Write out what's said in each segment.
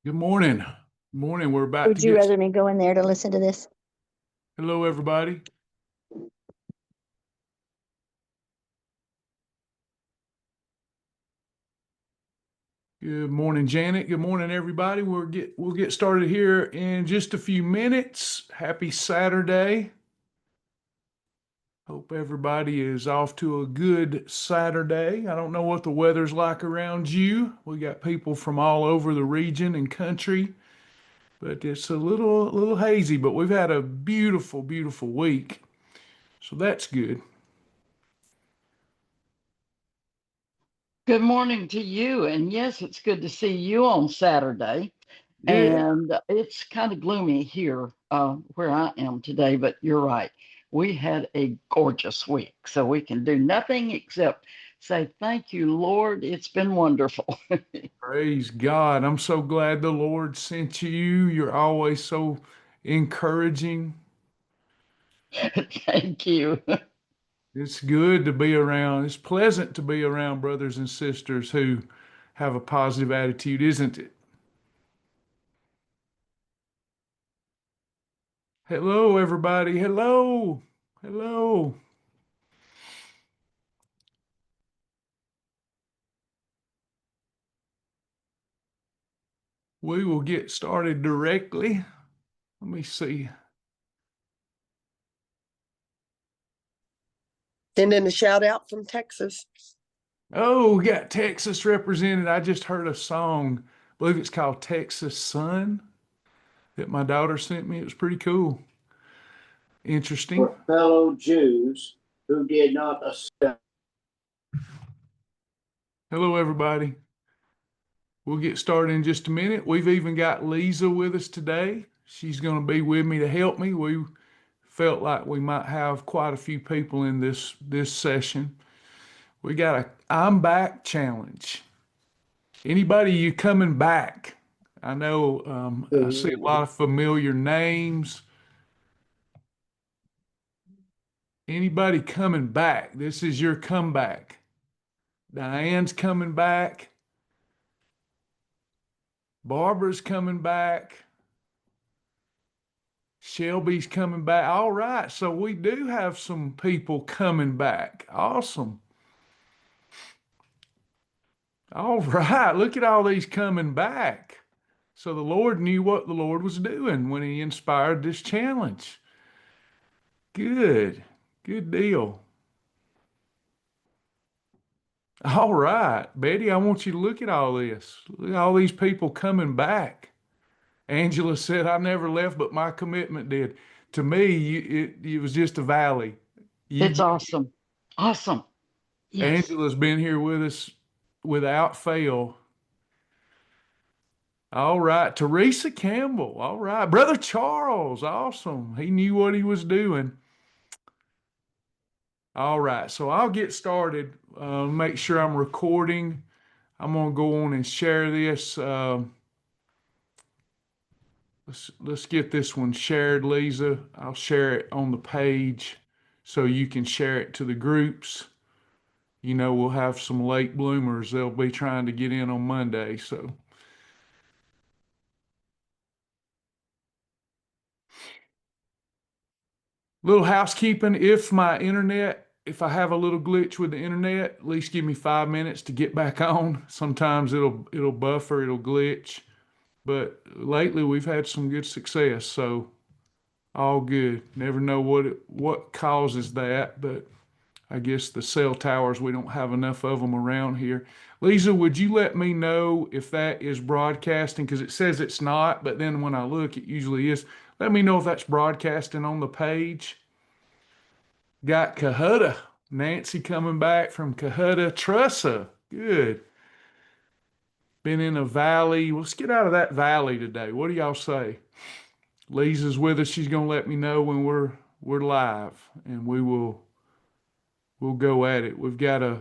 Good morning. Good morning. We're about to Would you get. rather me go in there to listen to this? Hello, everybody. Good morning, Janet. Good morning, everybody. We'll get started here in just a few minutes. Happy Saturday. Hope everybody is off to a good Saturday. I don't know what the weather's like around you. We got people from all over the region and country, but it's a little hazy, but we've had a beautiful, beautiful week. So that's good. Good morning to you. And yes, it's good to see you on Saturday. Yeah. And it's kind of gloomy here where I am today, but you're right. We had a gorgeous week. So we can do nothing except say, thank you, Lord. It's been wonderful. Praise God. I'm so glad the Lord sent you. You're always so encouraging. Thank you. It's good to be around. It's pleasant to be around brothers and sisters who have a positive attitude, isn't it? Hello, everybody. Hello. Hello. We will get started directly. Let me see. Sending a shout out from Texas. Oh, we got Texas represented. I just heard a song. I believe it's called Texas Sun that my daughter sent me. It was pretty cool. Interesting. For fellow Jews who did not accept. Hello, everybody. We'll get started in just a minute. We've even got Lisa with us today. She's going to be with me to help me. We felt like we might have quite a few people in this session. We got a I'm back challenge. Anybody you coming back? I know I see a lot of familiar names. Anybody coming back? This is your comeback. Diane's coming back. Barbara's coming back. Shelby's coming back. All right. So we do have some people coming back. Awesome. All right. Look at all these coming back. So the Lord knew what the Lord was doing when He inspired this challenge. Good. Good deal. All right. Betty, I want you to look at all this. Look at all these people coming back. Angela said, I never left, but my commitment did. To me, it was just a valley. It's awesome. Awesome. Yes. Angela's been here with us without fail. All right. Teresa Campbell. All right. Brother Charles. Awesome. He knew what he was doing. All right. So I'll get started. Make sure I'm recording. I'm going to go on and share this. Let's get this one shared, Lisa. I'll share it on the page so you can share it to the groups. You know, we'll have some late bloomers. They'll be trying to get in on Monday. So, little housekeeping. If I have a little glitch with the internet, at least give me 5 minutes to get back on. Sometimes it'll buffer, it'll glitch. But lately we've had some good success, so all good. Never know what causes that, but I guess the cell towers, we don't have enough of them around here. Lisa, would you let me know if that is broadcasting? Because it says it's not, but then when I look, it usually is. Let me know if that's broadcasting on the page. Got Cohutta. Nancy coming back from Cohutta. Tressa. Good. Been in a valley. Let's get out of that valley today. What do y'all say? Lisa's with us. She's gonna let me know when we're live, and we'll go at it. We've got a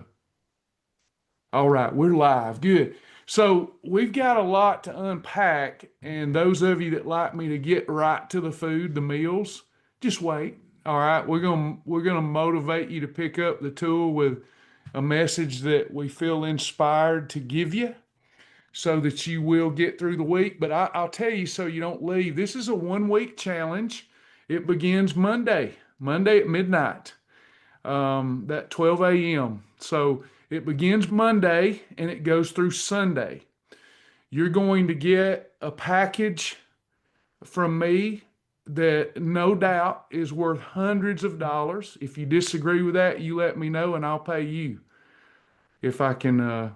All right, we're live. Good. So we've got a lot to unpack, and those of you that like me to get right to the food, the meals, just wait. All right, we're gonna motivate you to pick up the tool with a message that we feel inspired to give you. so that you will get through the week. But I'll tell you so you don't leave. This is a 1 week challenge. It begins Monday at midnight, that 12 a.m. So it begins Monday and it goes through Sunday. You're going to get a package from me that no doubt is worth hundreds of dollars. If you disagree with that, you let me know and I'll pay you. If I can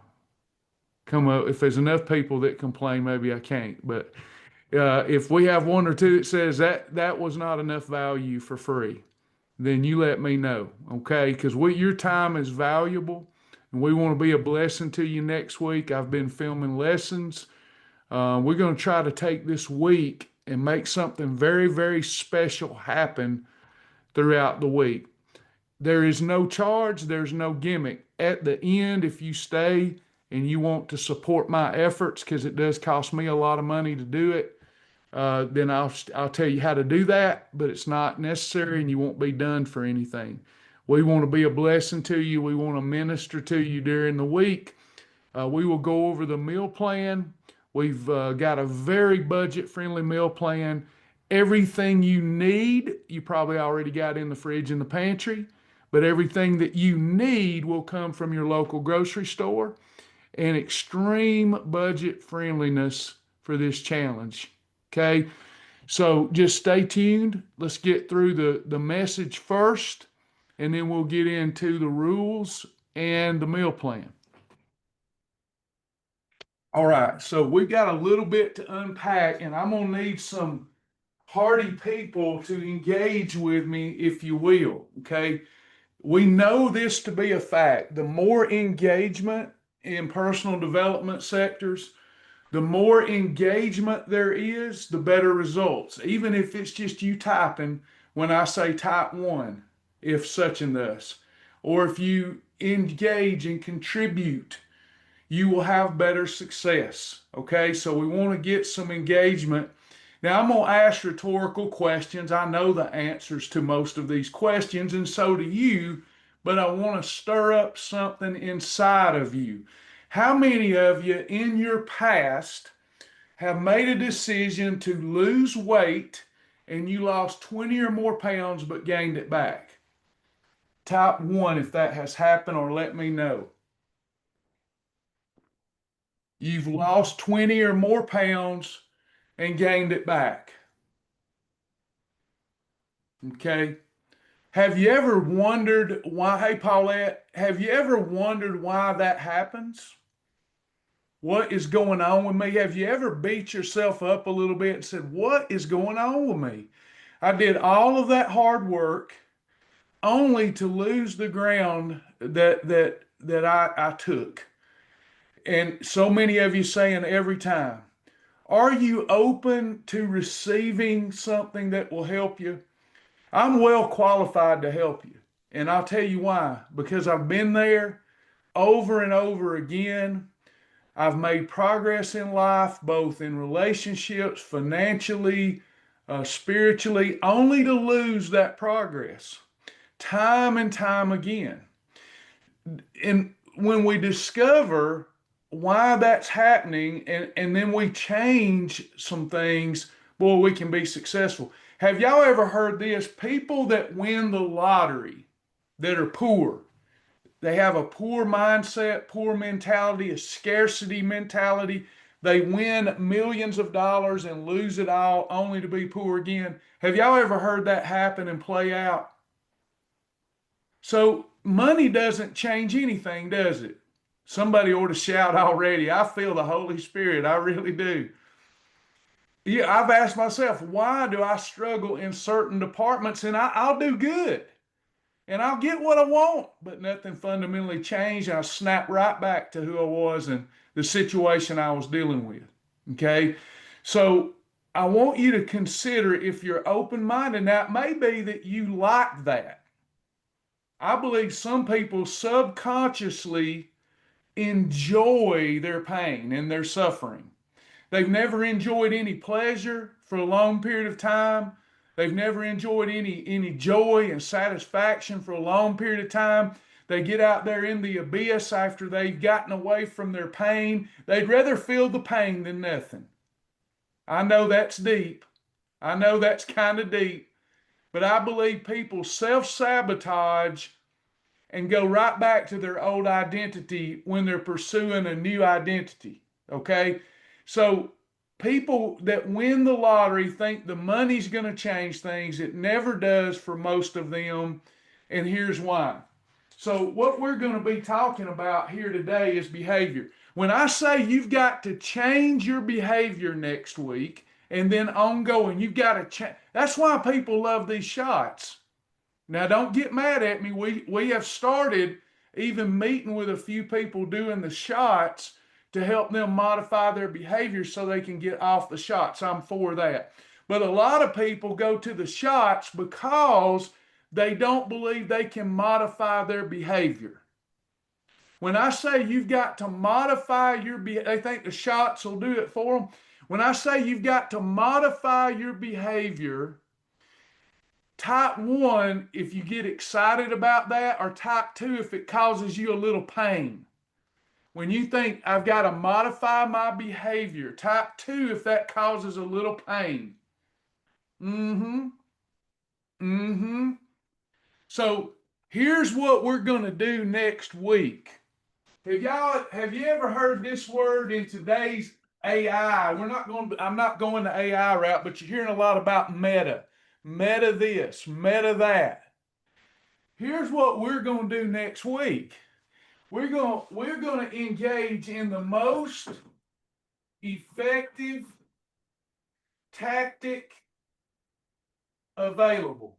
come up, if there's enough people that complain, maybe I can't. But if we have one or two that says that was not enough value for free, then you let me know, okay? Because your time is valuable and we want to be a blessing to you next week. I've been filming lessons. We're going to try to take this week and make something very, very special happen throughout the week. There is no charge, there's no gimmick. At the end, if you stay and you want to support my efforts, because it does cost me a lot of money to do it, then I'll tell you how to do that, but it's not necessary and you won't be done for anything. We want to be a blessing to you. We want to minister to you during the week. We will go over the meal plan. We've got a very budget-friendly meal plan. Everything you need, you probably already got in the fridge and the pantry, but everything that you need will come from your local grocery store, and extreme budget friendliness for this challenge. Okay, so just stay tuned. Let's get through the message first, and then we'll get into the rules and the meal plan. All right, so we've got a little bit to unpack, and I'm going to need some hardy people to engage with me, if you will. Okay, we know this to be a fact. The more engagement in personal development sectors, the more engagement there is, the better results. Even if it's just you typing when I say type 1, if such and thus, or if you engage and contribute, you will have better success. Okay, so we want to get some engagement. Now, I'm going to ask rhetorical questions. I know the answers to most of these questions, and so do you, but I want to stir up something inside of you. How many of you in your past have made a decision to lose weight and you lost 20 or more pounds but gained it back? Type 1 if that has happened, or let me know. You've lost 20 or more pounds and gained it back. Okay. Have you ever wondered why? Hey, Paulette, have you ever wondered why that happens? What is going on with me? Have you ever beat yourself up a little bit and said, what is going on with me? I did all of that hard work only to lose the ground that I took. And so many of you saying every time, are you open to receiving something that will help you? I'm well qualified to help you. And I'll tell you why. Because I've been there over and over again. I've made progress in life, both in relationships, financially, spiritually, only to lose that progress time and time again. And when we discover why that's happening and then we change some things, boy, we can be successful. Have y'all ever heard this? People that win the lottery that are poor, they have a poor mindset, poor mentality, a scarcity mentality. They win millions of dollars and lose it all only to be poor again. Have y'all ever heard that happen and play out? So money doesn't change anything, does it? Somebody ought to shout already. I feel the Holy Spirit. I really do. Yeah, I've asked myself, why do I struggle in certain departments and I'll do good and I'll get what I want, but nothing fundamentally changed. I snap right back to who I was and the situation I was dealing with. Okay. So I want you to consider, if you're open-minded, now it may be that you like that. I believe some people subconsciously enjoy their pain and their suffering. They've never enjoyed any pleasure for a long period of time. They've never enjoyed any joy and satisfaction for a long period of time. They get out there in the abyss after they've gotten away from their pain. They'd rather feel the pain than nothing. I know that's deep. I know that's kind of deep. But I believe people self-sabotage and go right back to their old identity when they're pursuing a new identity. Okay? So people that win the lottery think the money's going to change things. It never does for most of them. And here's why. So what we're going to be talking about here today is behavior. When I say you've got to change your behavior next week and then ongoing, you've got to change. That's why people love these shots. Now, don't get mad at me. We have started even meeting with a few people doing the shots to help them modify their behavior so they can get off the shots. I'm for that. But a lot of people go to the shots because they don't believe they can modify their behavior. When I say you've got to modify your behavior, they think the shots will do it for them. When I say you've got to modify your behavior, type 1 if you get excited about that, or type 2 if it causes you a little pain. When you think I've got to modify my behavior, type 2 if that causes a little pain. So here's what we're going to do next week. Have you ever heard this word in today's AI? I'm not going the AI route, but you're hearing a lot about meta. Meta this, meta that. Here's what we're going to do next week. We're going to engage in the most effective tactic available.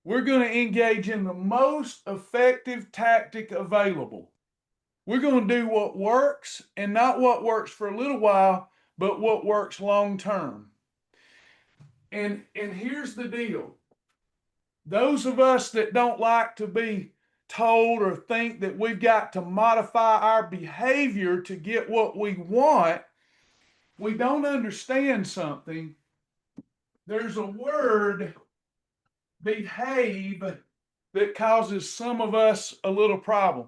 We're going to engage in the most effective tactic available. We're going to do what works, and not what works for a little while, but what works long term. And here's the deal. Those of us that don't like to be told or think that we've got to modify our behavior to get what we want, we don't understand something. There's a word, behave, that causes some of us a little problem.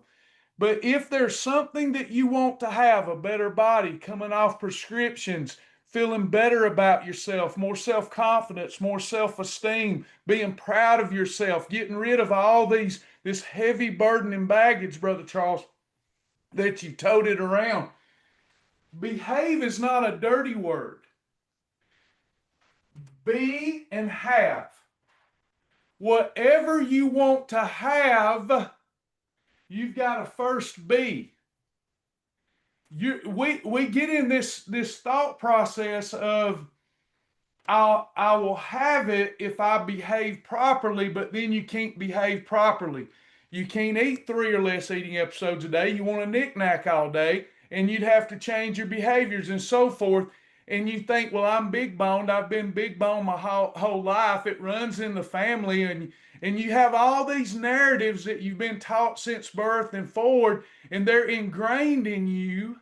But if there's something that you want to have, a better body, coming off prescriptions, feeling better about yourself, more self-confidence, more self-esteem, being proud of yourself, getting rid of all this heavy burden and baggage, Brother Charles, that you toted around. Behave is not a dirty word. Be and have. Whatever you want to have, you've got to first be. We get in this thought process of I will have it if I behave properly, but then you can't behave properly. You can't eat 3 or less eating episodes a day. You want a knick-knack all day, and you'd have to change your behaviors and so forth. And you think, well, I'm big boned. I've been big boned my whole life. It runs in the family, and you have all these narratives that you've been taught since birth and forward, and they're ingrained in you.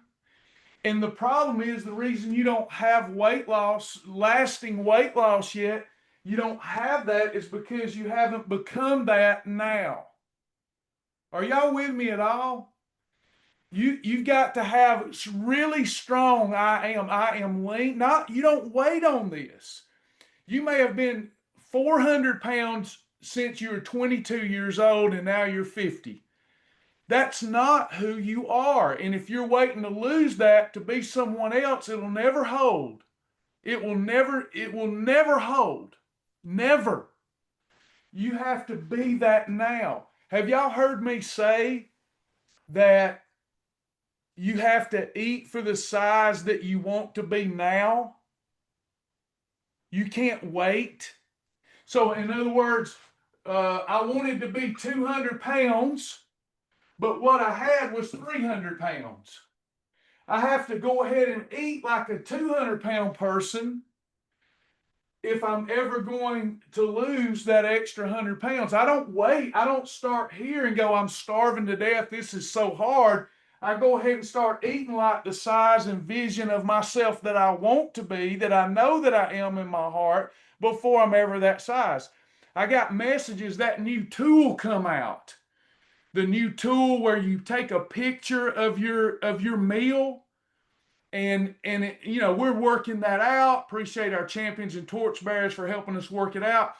And the problem is, the reason you don't have weight loss, lasting weight loss yet, you don't have that, is because you haven't become that now. Are y'all with me at all? You've got to have really strong I am lean. You don't wait on this. You may have been 400 pounds since you were 22 years old and now you're 50. That's not who you are. And if you're waiting to lose that to be someone else, it'll never hold. It will never hold. Never. You have to be that now. Have y'all heard me say that you have to eat for the size that you want to be now? You can't wait. So in other words, I wanted to be 200 pounds, but what I had was 300 pounds. I have to go ahead and eat like a 200-pound person if I'm ever going to lose that extra 100 pounds. I don't wait. I don't start here and go, I'm starving to death. This is so hard. I go ahead and start eating like the size and vision of myself that I want to be, that I know that I am in my heart, before I'm ever that size. I got messages, that new tool come out. the new tool where you take a picture of your meal, and it, we're working that out. Appreciate our champions and torchbearers for helping us work it out.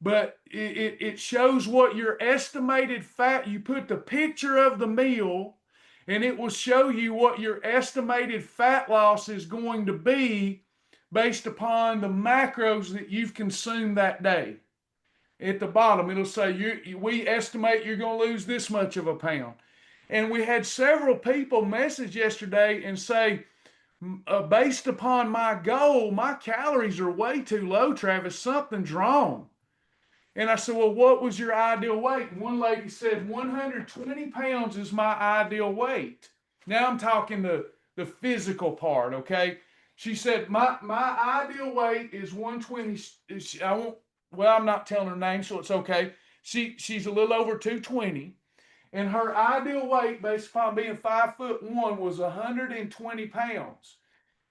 But it shows what your estimated fat, you put the picture of the meal, and it will show you what your estimated fat loss is going to be based upon the macros that you've consumed that day. At the bottom, it'll say, we estimate you're going to lose this much of a pound. And we had several people message yesterday and say, based upon my goal, my calories are way too low, Travis. Something's wrong. And I said, well, what was your ideal weight? And one lady said, 120 pounds is my ideal weight. Now I'm talking the physical part, okay? She said, my ideal weight is 120. I'm not telling her name, so it's okay. She's a little over 220. And her ideal weight, based upon being 5'1", was 120 pounds.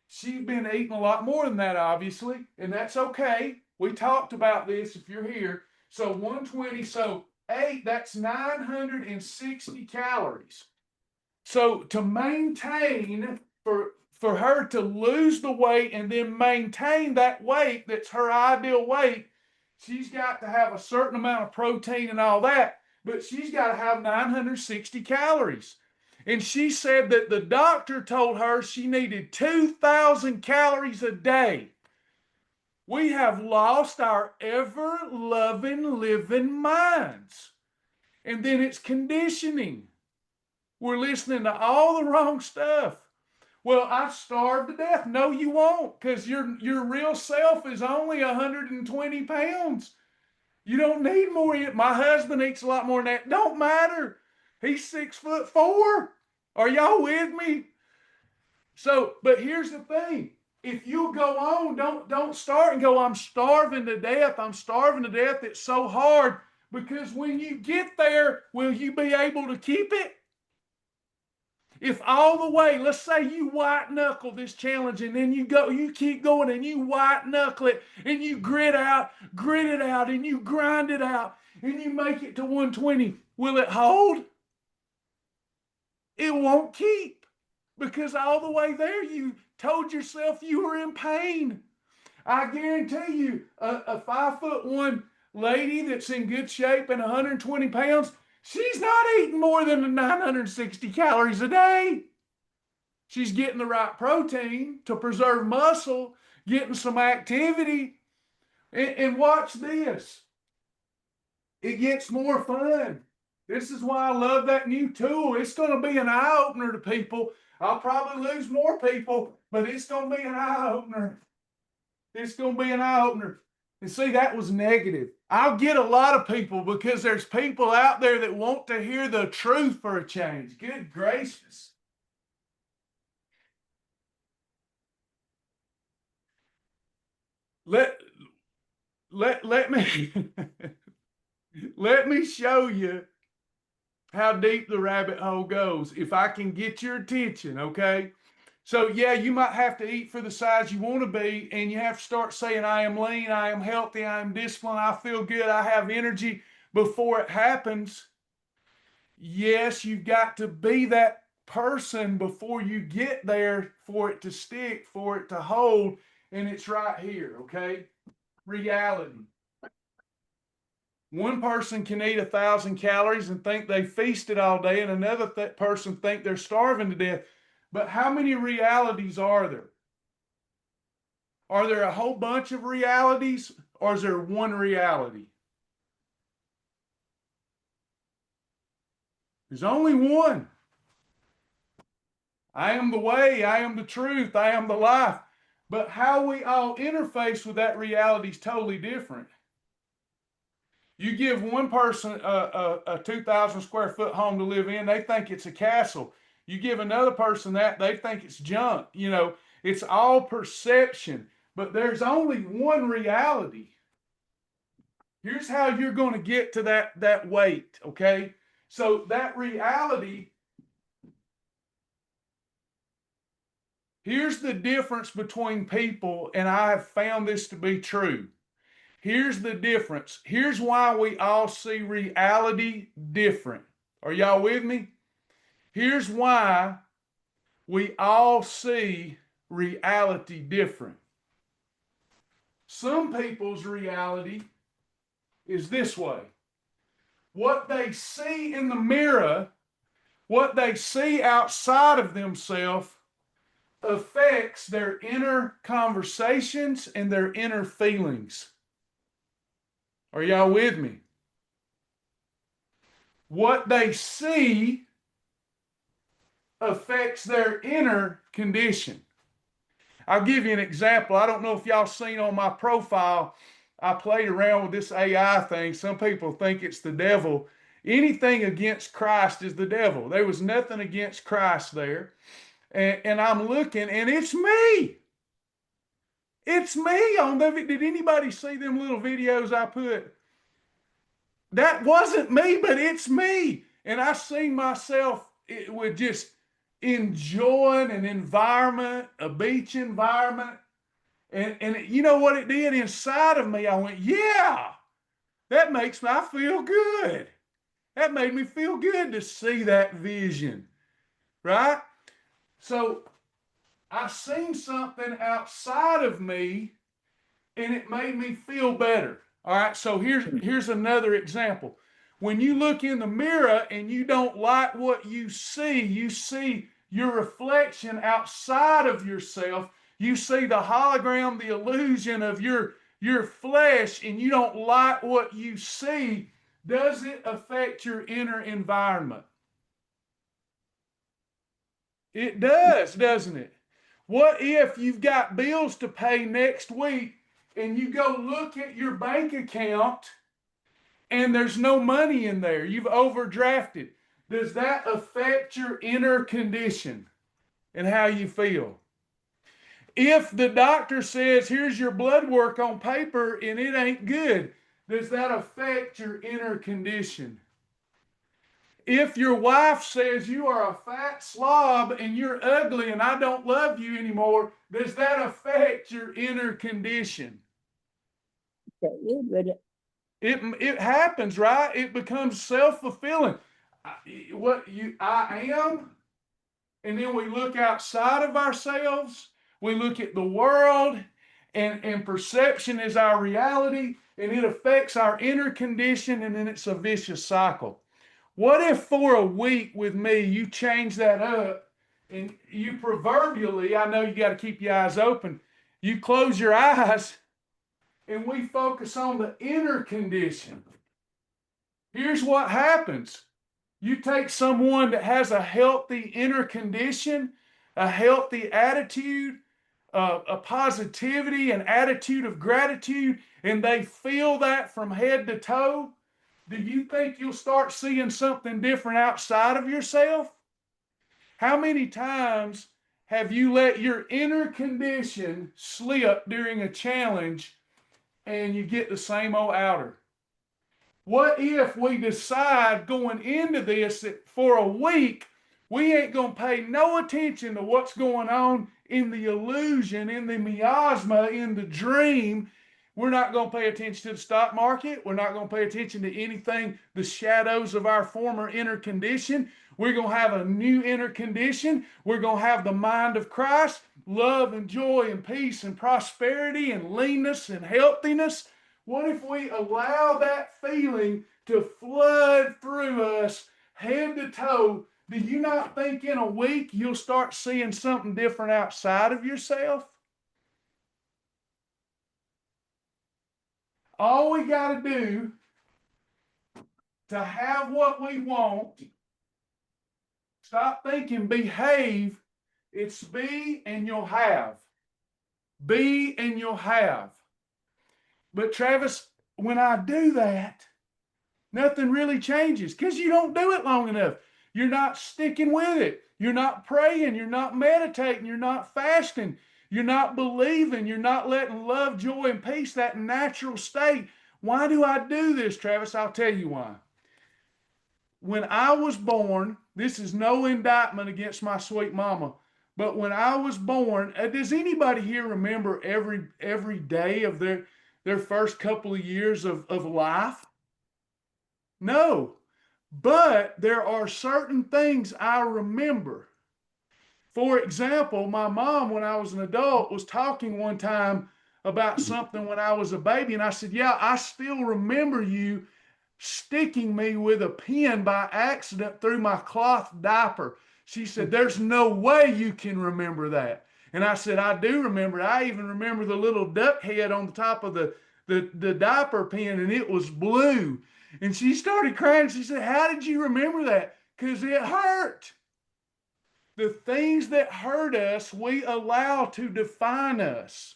She's been eating a lot more than that, obviously, and that's okay. We talked about this if you're here. So 120, so 8, that's 960 calories. So to maintain, for her to lose the weight and then maintain that weight that's her ideal weight, she's got to have a certain amount of protein and all that, but she's got to have 960 calories. And she said that the doctor told her she needed 2,000 calories a day. We have lost our ever-loving, living minds. And then it's conditioning. We're listening to all the wrong stuff. Well, I starved to death. No, you won't, because your real self is only 120 pounds. You don't need more. My husband eats a lot more than that. Don't matter. He's 6'4". Are y'all with me? So, but here's the thing. If you go on, don't start and go, I'm starving to death. I'm starving to death. It's so hard, because when you get there, will you be able to keep it? If all the way, let's say you white knuckle this challenge, and then you keep going and you white knuckle it, and you grit it out, and you grind it out, and you make it to 120, will it hold? It won't keep, because all the way there you told yourself you were in pain. I guarantee you, a 5'1" lady that's in good shape and 120 pounds, she's not eating more than 960 calories a day. She's getting the right protein to preserve muscle, getting some activity. And watch this. It gets more fun. This is why I love that new tool. It's going to be an eye-opener to people. I'll probably lose more people, but it's going to be an eye-opener. It's going to be an eye-opener. And see, that was negative. I'll get a lot of people, because there's people out there that want to hear the truth for a change. Good gracious. Let me let me show you how deep the rabbit hole goes, if I can get your attention, okay? So yeah, you might have to eat for the size you want to be, and you have to start saying, I am lean, I am healthy, I am disciplined, I feel good, I have energy before it happens. Yes, you've got to be that person before you get there for it to stick, for it to hold, and it's right here, okay? Reality. One person can eat 1,000 calories and think they feasted all day, and another person think they're starving to death. But how many realities are there? Are there a whole bunch of realities, or is there one reality? There's only one. I am the way, I am the truth, I am the life. But how we all interface with that reality is totally different. You give one person a 2,000 square foot home to live in, they think it's a castle. You give another person that, they think it's junk. You know, it's all perception, but there's only one reality. Here's how you're going to get to that weight, okay? So that reality, here's the difference between people, and I have found this to be true. Here's the difference. Here's why we all see reality different. Are y'all with me? Here's why we all see reality different. Some people's reality is this way. What they see in the mirror, what they see outside of themselves, affects their inner conversations and their inner feelings. Are y'all with me? What they see affects their inner condition. I'll give you an example. I don't know if y'all seen on my profile, I played around with this AI thing. Some people think it's the devil. Anything against Christ is the devil. There was nothing against Christ there. And I'm looking, and it's me. It's me on the. Did anybody see them little videos I put? That wasn't me, but it's me. And I see myself with just enjoying an environment, a beach environment. And you know what it did inside of me? I went, yeah, that makes me feel good. That made me feel good to see that vision, right? So I seen something outside of me and it made me feel better. All right, so here's another example. When you look in the mirror and you don't like what you see your reflection outside of yourself. You see the hologram, the illusion of your flesh, and you don't like what you see. Does it affect your inner environment? It does, doesn't it? What if you've got bills to pay next week and you go look at your bank account and there's no money in there? You've overdrafted. Does that affect your inner condition and how you feel? If the doctor says, here's your blood work on paper and it ain't good, does that affect your inner condition? If your wife says you are a fat slob and you're ugly and I don't love you anymore, does that affect your inner condition? It happens, right? It becomes self-fulfilling. I am, and then we look outside of ourselves, we look at the world, and perception is our reality, and it affects our inner condition, and then it's a vicious cycle. What if for a week with me you change that up and you proverbially, I know you got to keep your eyes open, you close your eyes and we focus on the inner condition. Here's what happens. You take someone that has a healthy inner condition, a healthy attitude, a positivity, an attitude of gratitude, and they feel that from head to toe. Do you think you'll start seeing something different outside of yourself? How many times have you let your inner condition slip during a challenge and you get the same old outer? What if we decide going into this that for a week, we ain't going to pay no attention to what's going on in the illusion, in the miasma, in the dream. We're not going to pay attention to the stock market. We're not going to pay attention to anything, the shadows of our former inner condition. We're going to have a new inner condition. We're going to have the mind of Christ, love and joy and peace and prosperity and leanness and healthiness. What if we allow that feeling to flood through us head to toe? Do you not think in a week you'll start seeing something different outside of yourself? All we got to do to have what we want, stop thinking behave, it's be and you'll have. Be and you'll have. But Travis, when I do that, nothing really changes because you don't do it long enough. You're not sticking with it. You're not praying. You're not meditating. You're not fasting. You're not believing. You're not letting love, joy, and peace, that natural state. Why do I do this, Travis? I'll tell you why. When I was born, this is no indictment against my sweet mama, but when I was born, does anybody here remember every day of their first couple of years of life? No. But there are certain things I remember. For example, my mom, when I was an adult, was talking one time about something when I was a baby. And I said, yeah, I still remember you sticking me with a pin by accident through my cloth diaper. She said, there's no way you can remember that. And I said, I do remember. I even remember the little duck head on the top of the diaper pin, and it was blue. And she started crying. She said, how did you remember that? Because it hurt. The things that hurt us, we allow to define us.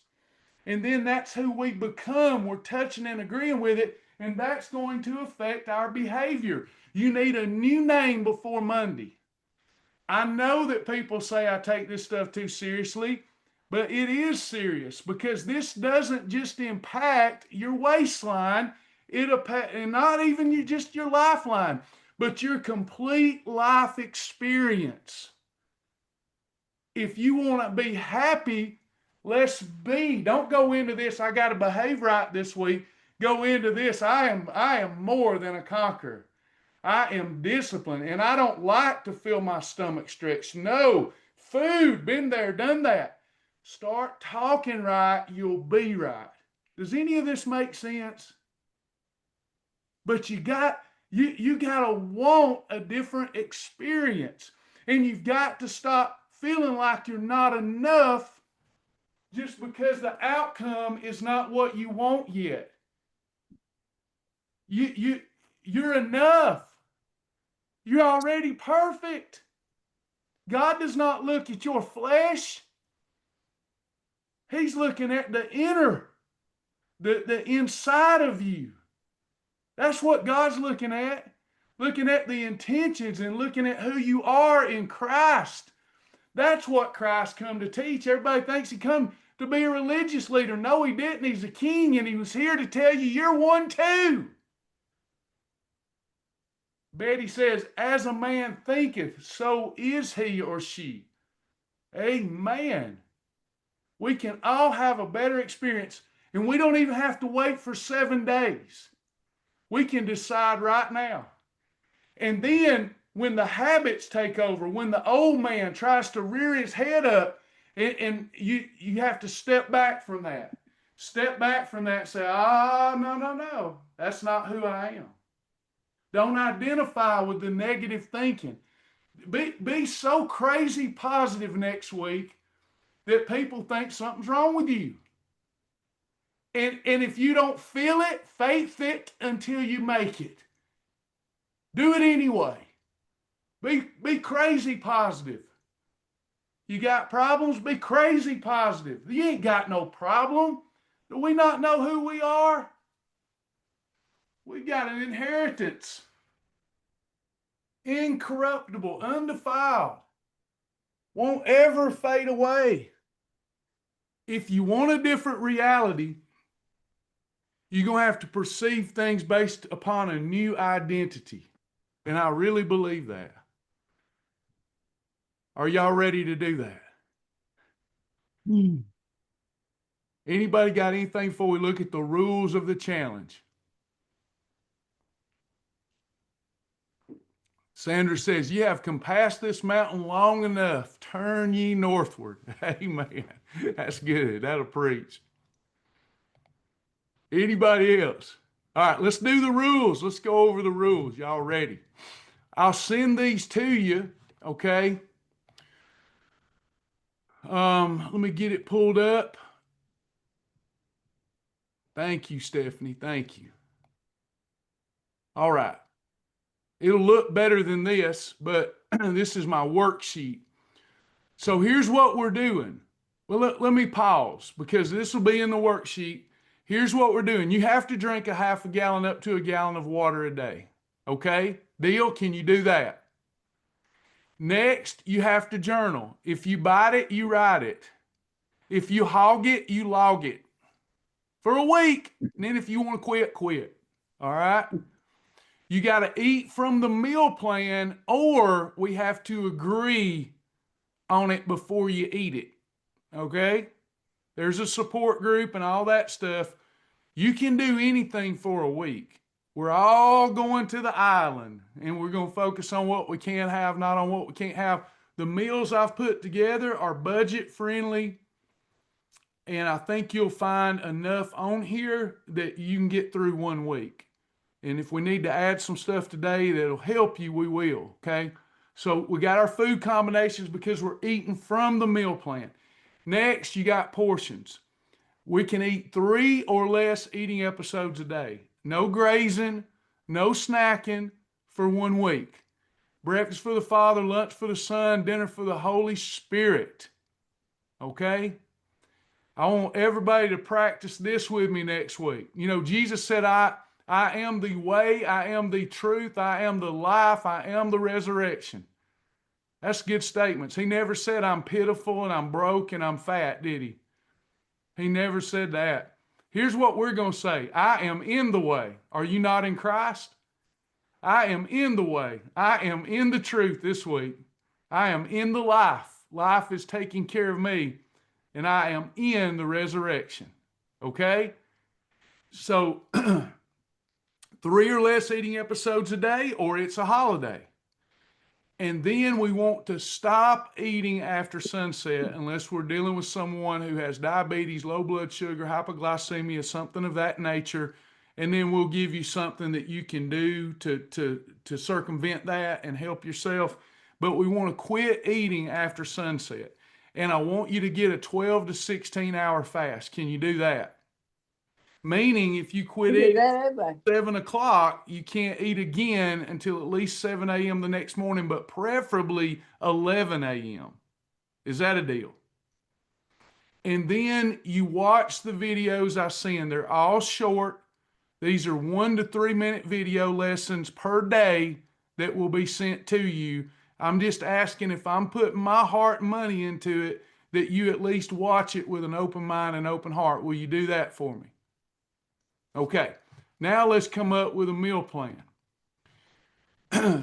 And then that's who we become. We're touching and agreeing with it, and that's going to affect our behavior. You need a new name before Monday. I know that people say I take this stuff too seriously, but it is serious because this doesn't just impact your waistline, and not even just your lifeline, but your complete life experience. If you want to be happy, let's be. Don't go into this, I got to behave right this week. Go into this, I am more than a conqueror. I am disciplined, and I don't like to feel my stomach stretch. No, food, been there, done that. Start talking right, you'll be right. Does any of this make sense? But you got to want a different experience, and you've got to stop feeling like you're not enough just because the outcome is not what you want yet. You're enough. You're already perfect. God does not look at your flesh. He's looking at the inner, the inside of you. That's what God's looking at the intentions and looking at who you are in Christ. That's what Christ come to teach. Everybody thinks he come to be a religious leader. No, he didn't. He's a king, and he was here to tell you you're one too. Betty says, as a man thinketh, so is he or she. Amen. We can all have a better experience, and we don't even have to wait for 7 days. We can decide right now. And then when the habits take over, when the old man tries to rear his head up, and you have to step back from that. Step back from that and say, no, that's not who I am. Don't identify with the negative thinking. Be so crazy positive next week that people think something's wrong with you. And if you don't feel it, faith it until you make it. Do it anyway. Be crazy positive. You got problems? Be crazy positive. You ain't got no problem. Do we not know who we are? We got an inheritance. Incorruptible, undefiled. Won't ever fade away. If you want a different reality, you're going to have to perceive things based upon a new identity. And I really believe that. Are y'all ready to do that? Anybody got anything before we look at the rules of the challenge? Sandra says, you have compassed this mountain long enough. Turn ye northward. Amen. That's good. That'll preach. Anybody else? All right, let's do the rules. Let's go over the rules. Y'all ready? I'll send these to you, okay? Let me get it pulled up. Thank you, Stephanie. Thank you. All right. It'll look better than this, but this is my worksheet. So here's what we're doing. Well, let me pause because this will be in the worksheet. Here's what we're doing. You have to drink a half a gallon up to a gallon of water a day. Okay? Deal? Can you do that? Next, you have to journal. If you bite it, you write it. If you hog it, you log it. For a week. And then if you want to quit, quit. All right? You got to eat from the meal plan, or we have to agree on it before you eat it. Okay? There's a support group and all that stuff. You can do anything for a week. We're all going to the island, and we're going to focus on what we can have, not on what we can't have. The meals I've put together are budget friendly, and I think you'll find enough on here that you can get through 1 week. And if we need to add some stuff today that'll help you, we will, okay? So we got our food combinations because we're eating from the meal plan. Next, you got portions. We can eat 3 or less eating episodes a day. No grazing, no snacking for 1 week. Breakfast for the Father, lunch for the Son, dinner for the Holy Spirit. Okay? I want everybody to practice this with me next week. You know, Jesus said, I am the way, I am the truth, I am the life, I am the resurrection. That's good statements. He never said I'm pitiful and I'm broke and I'm fat, did he? He never said that. Here's what we're going to say. I am in the way. Are you not in Christ? I am in the way. I am in the truth this week. I am in the life. Life is taking care of me. And I am in the resurrection. Okay? So 3 or less eating episodes a day, or it's a holiday. And then we want to stop eating after sunset unless we're dealing with someone who has diabetes, low blood sugar, hypoglycemia, something of that nature. And then we'll give you something that you can do to circumvent that and help yourself. But we want to quit eating after sunset. And I want you to get a 12 to 16 hour fast. Can you do that? Meaning if you quit eating at 7 o'clock, you can't eat again until at least 7 a.m. the next morning, but preferably 11 a.m. Is that a deal? And then you watch the videos I send. They're all short. These are 1 to 3 minute video lessons per day that will be sent to you. I'm just asking, if I'm putting my heart and money into it, that you at least watch it with an open mind and open heart. Will you do that for me? Okay, now let's come up with a meal plan.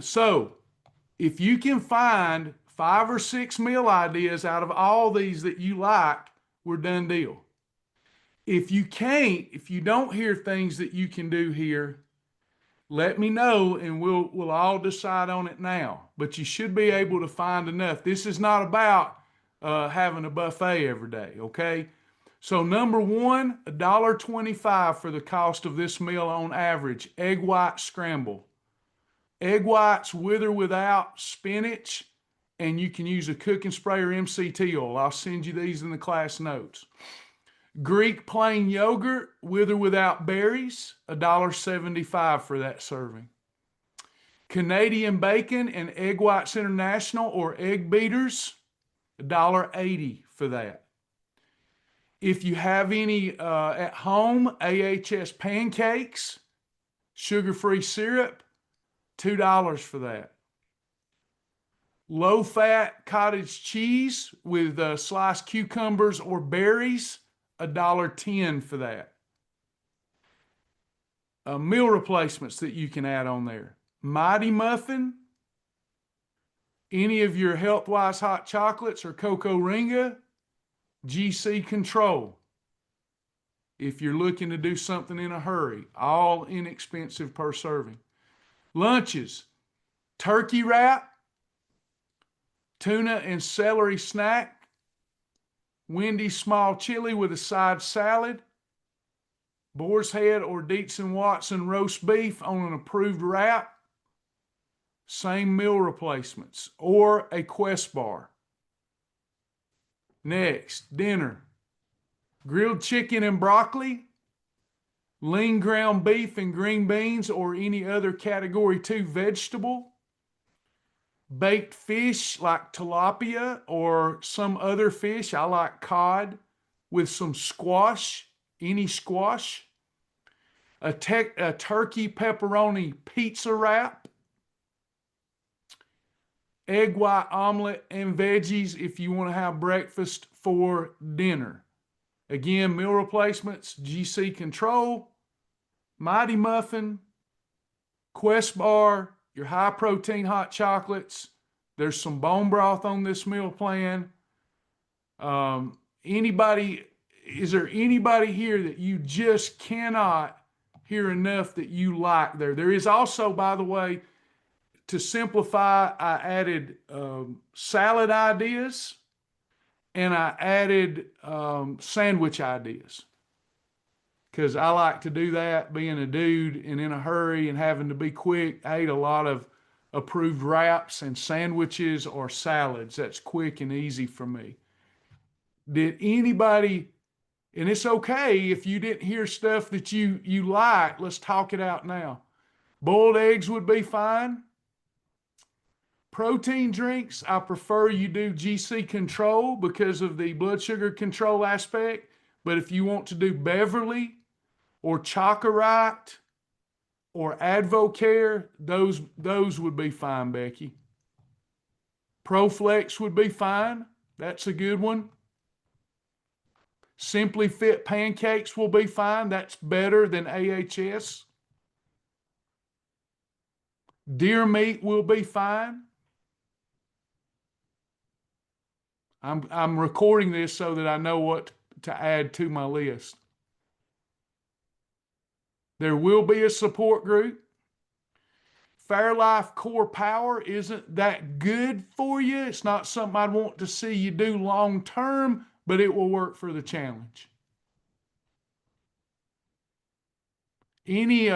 So, if you can find 5 or 6 meal ideas out of all these that you like, we're done deal. If you can't, if you don't hear things that you can do here, let me know and we'll all decide on it now. But you should be able to find enough. This is not about having a buffet every day, okay? So number one, $1.25 for the cost of this meal on average. Egg white scramble. Egg whites with or without spinach, and you can use a cooking spray or MCT oil. I'll send you these in the class notes. Greek plain yogurt with or without berries, $1.75 for that serving. Canadian bacon and Egg Whites International or egg beaters, $1.80 for that. If you have any at home, AHS pancakes, sugar-free syrup, $2 for that. Low-fat cottage cheese with sliced cucumbers or berries, $1.10 for that. Meal replacements that you can add on there. Mighty Muffin, any of your Healthwise hot chocolates or Cocoa Ringa, GC Control. If you're looking to do something in a hurry, all inexpensive per serving. Lunches, turkey wrap, tuna and celery snack, Wendy's small chili with a side salad, boar's head or Dietz and Watson roast beef on an approved wrap, same meal replacements, or a Quest bar. Next, dinner, grilled chicken and broccoli, lean ground beef and green beans or any other category 2 vegetable, baked fish like tilapia or some other fish. I like cod with some squash, any squash, a turkey pepperoni pizza wrap, egg white omelet and veggies if you want to have breakfast for dinner. Again, meal replacements, GC Control, Mighty Muffin, Quest Bar, your high protein hot chocolates. There's some bone broth on this meal plan. Is there anybody here that you just cannot hear enough that you like there. There is also, by the way, to simplify, I added salad ideas and I added sandwich ideas because I like to do that, being a dude and in a hurry and having to be quick. I ate a lot of approved wraps and sandwiches or salads. That's quick and easy for me. Did anybody, and it's okay if you didn't hear stuff that you like, let's talk it out now. Boiled eggs would be fine. Protein drinks, I prefer you do GC control because of the blood sugar control aspect. But if you want to do Beverly or Chocorite or Advocare, those would be fine, Becky. ProFlex would be fine. That's a good one. Simply Fit pancakes will be fine. That's better than AHS. Deer meat will be fine. I'm recording this so that I know what to add to my list. There will be a support group. Fairlife Core Power isn't that good for you. It's not something I'd want to see you do long term, but it will work for the challenge. Any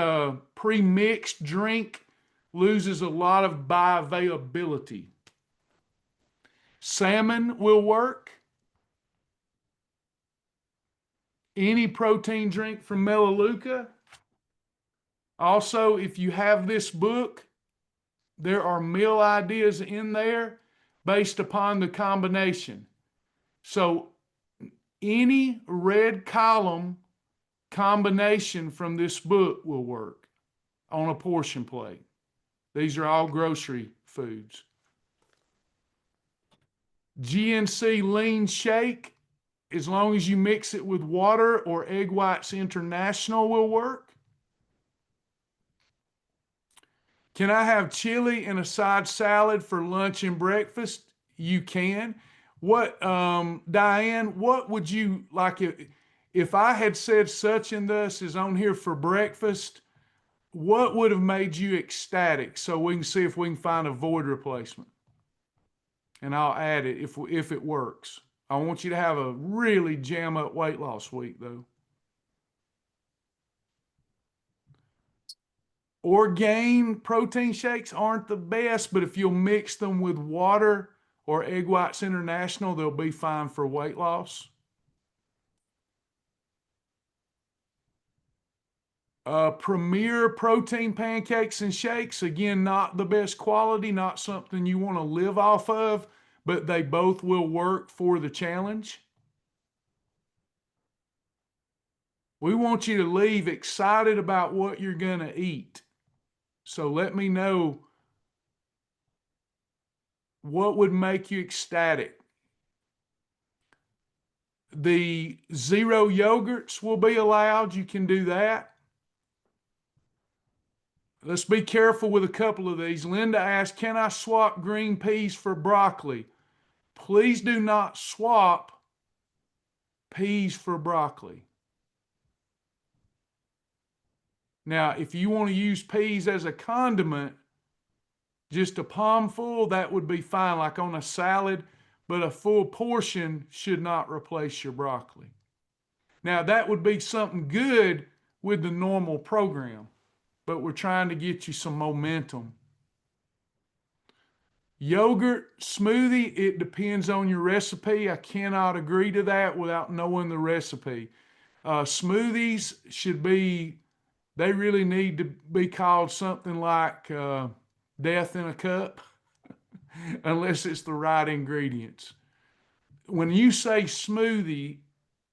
pre-mixed drink loses a lot of bioavailability. Salmon will work. Any protein drink from Melaleuca. Also, if you have this book, there are meal ideas in there based upon the combination. So any red column combination from this book will work on a portion plate. These are all grocery foods. GNC Lean Shake, as long as you mix it with water, or Egg Whites International will work. Can I have chili and a side salad for lunch and breakfast? You can. What, Diane, what would you like if I had said such and thus is on here for breakfast, what would have made you ecstatic so we can see if we can find a void replacement? And I'll add it if it works. I want you to have a really jam up weight loss week though. Orgain protein shakes aren't the best, but if you'll mix them with water or Egg Whites International, they'll be fine for weight loss. Premier protein pancakes and shakes, again, not the best quality, not something you want to live off of, but they both will work for the challenge. We want you to leave excited about what you're going to eat. So let me know what would make you ecstatic. The zero yogurts will be allowed. You can do that. Let's be careful with a couple of these. Linda asked, can I swap green peas for broccoli? Please do not swap peas for broccoli. Now, if you want to use peas as a condiment, just a palmful, that would be fine, like on a salad, but a full portion should not replace your broccoli. Now, that would be something good with the normal program, but we're trying to get you some momentum. Yogurt smoothie, it depends on your recipe. I cannot agree to that without knowing the recipe. Smoothies should be, they really need to be called something like death in a cup, unless it's the right ingredients. When you say smoothie,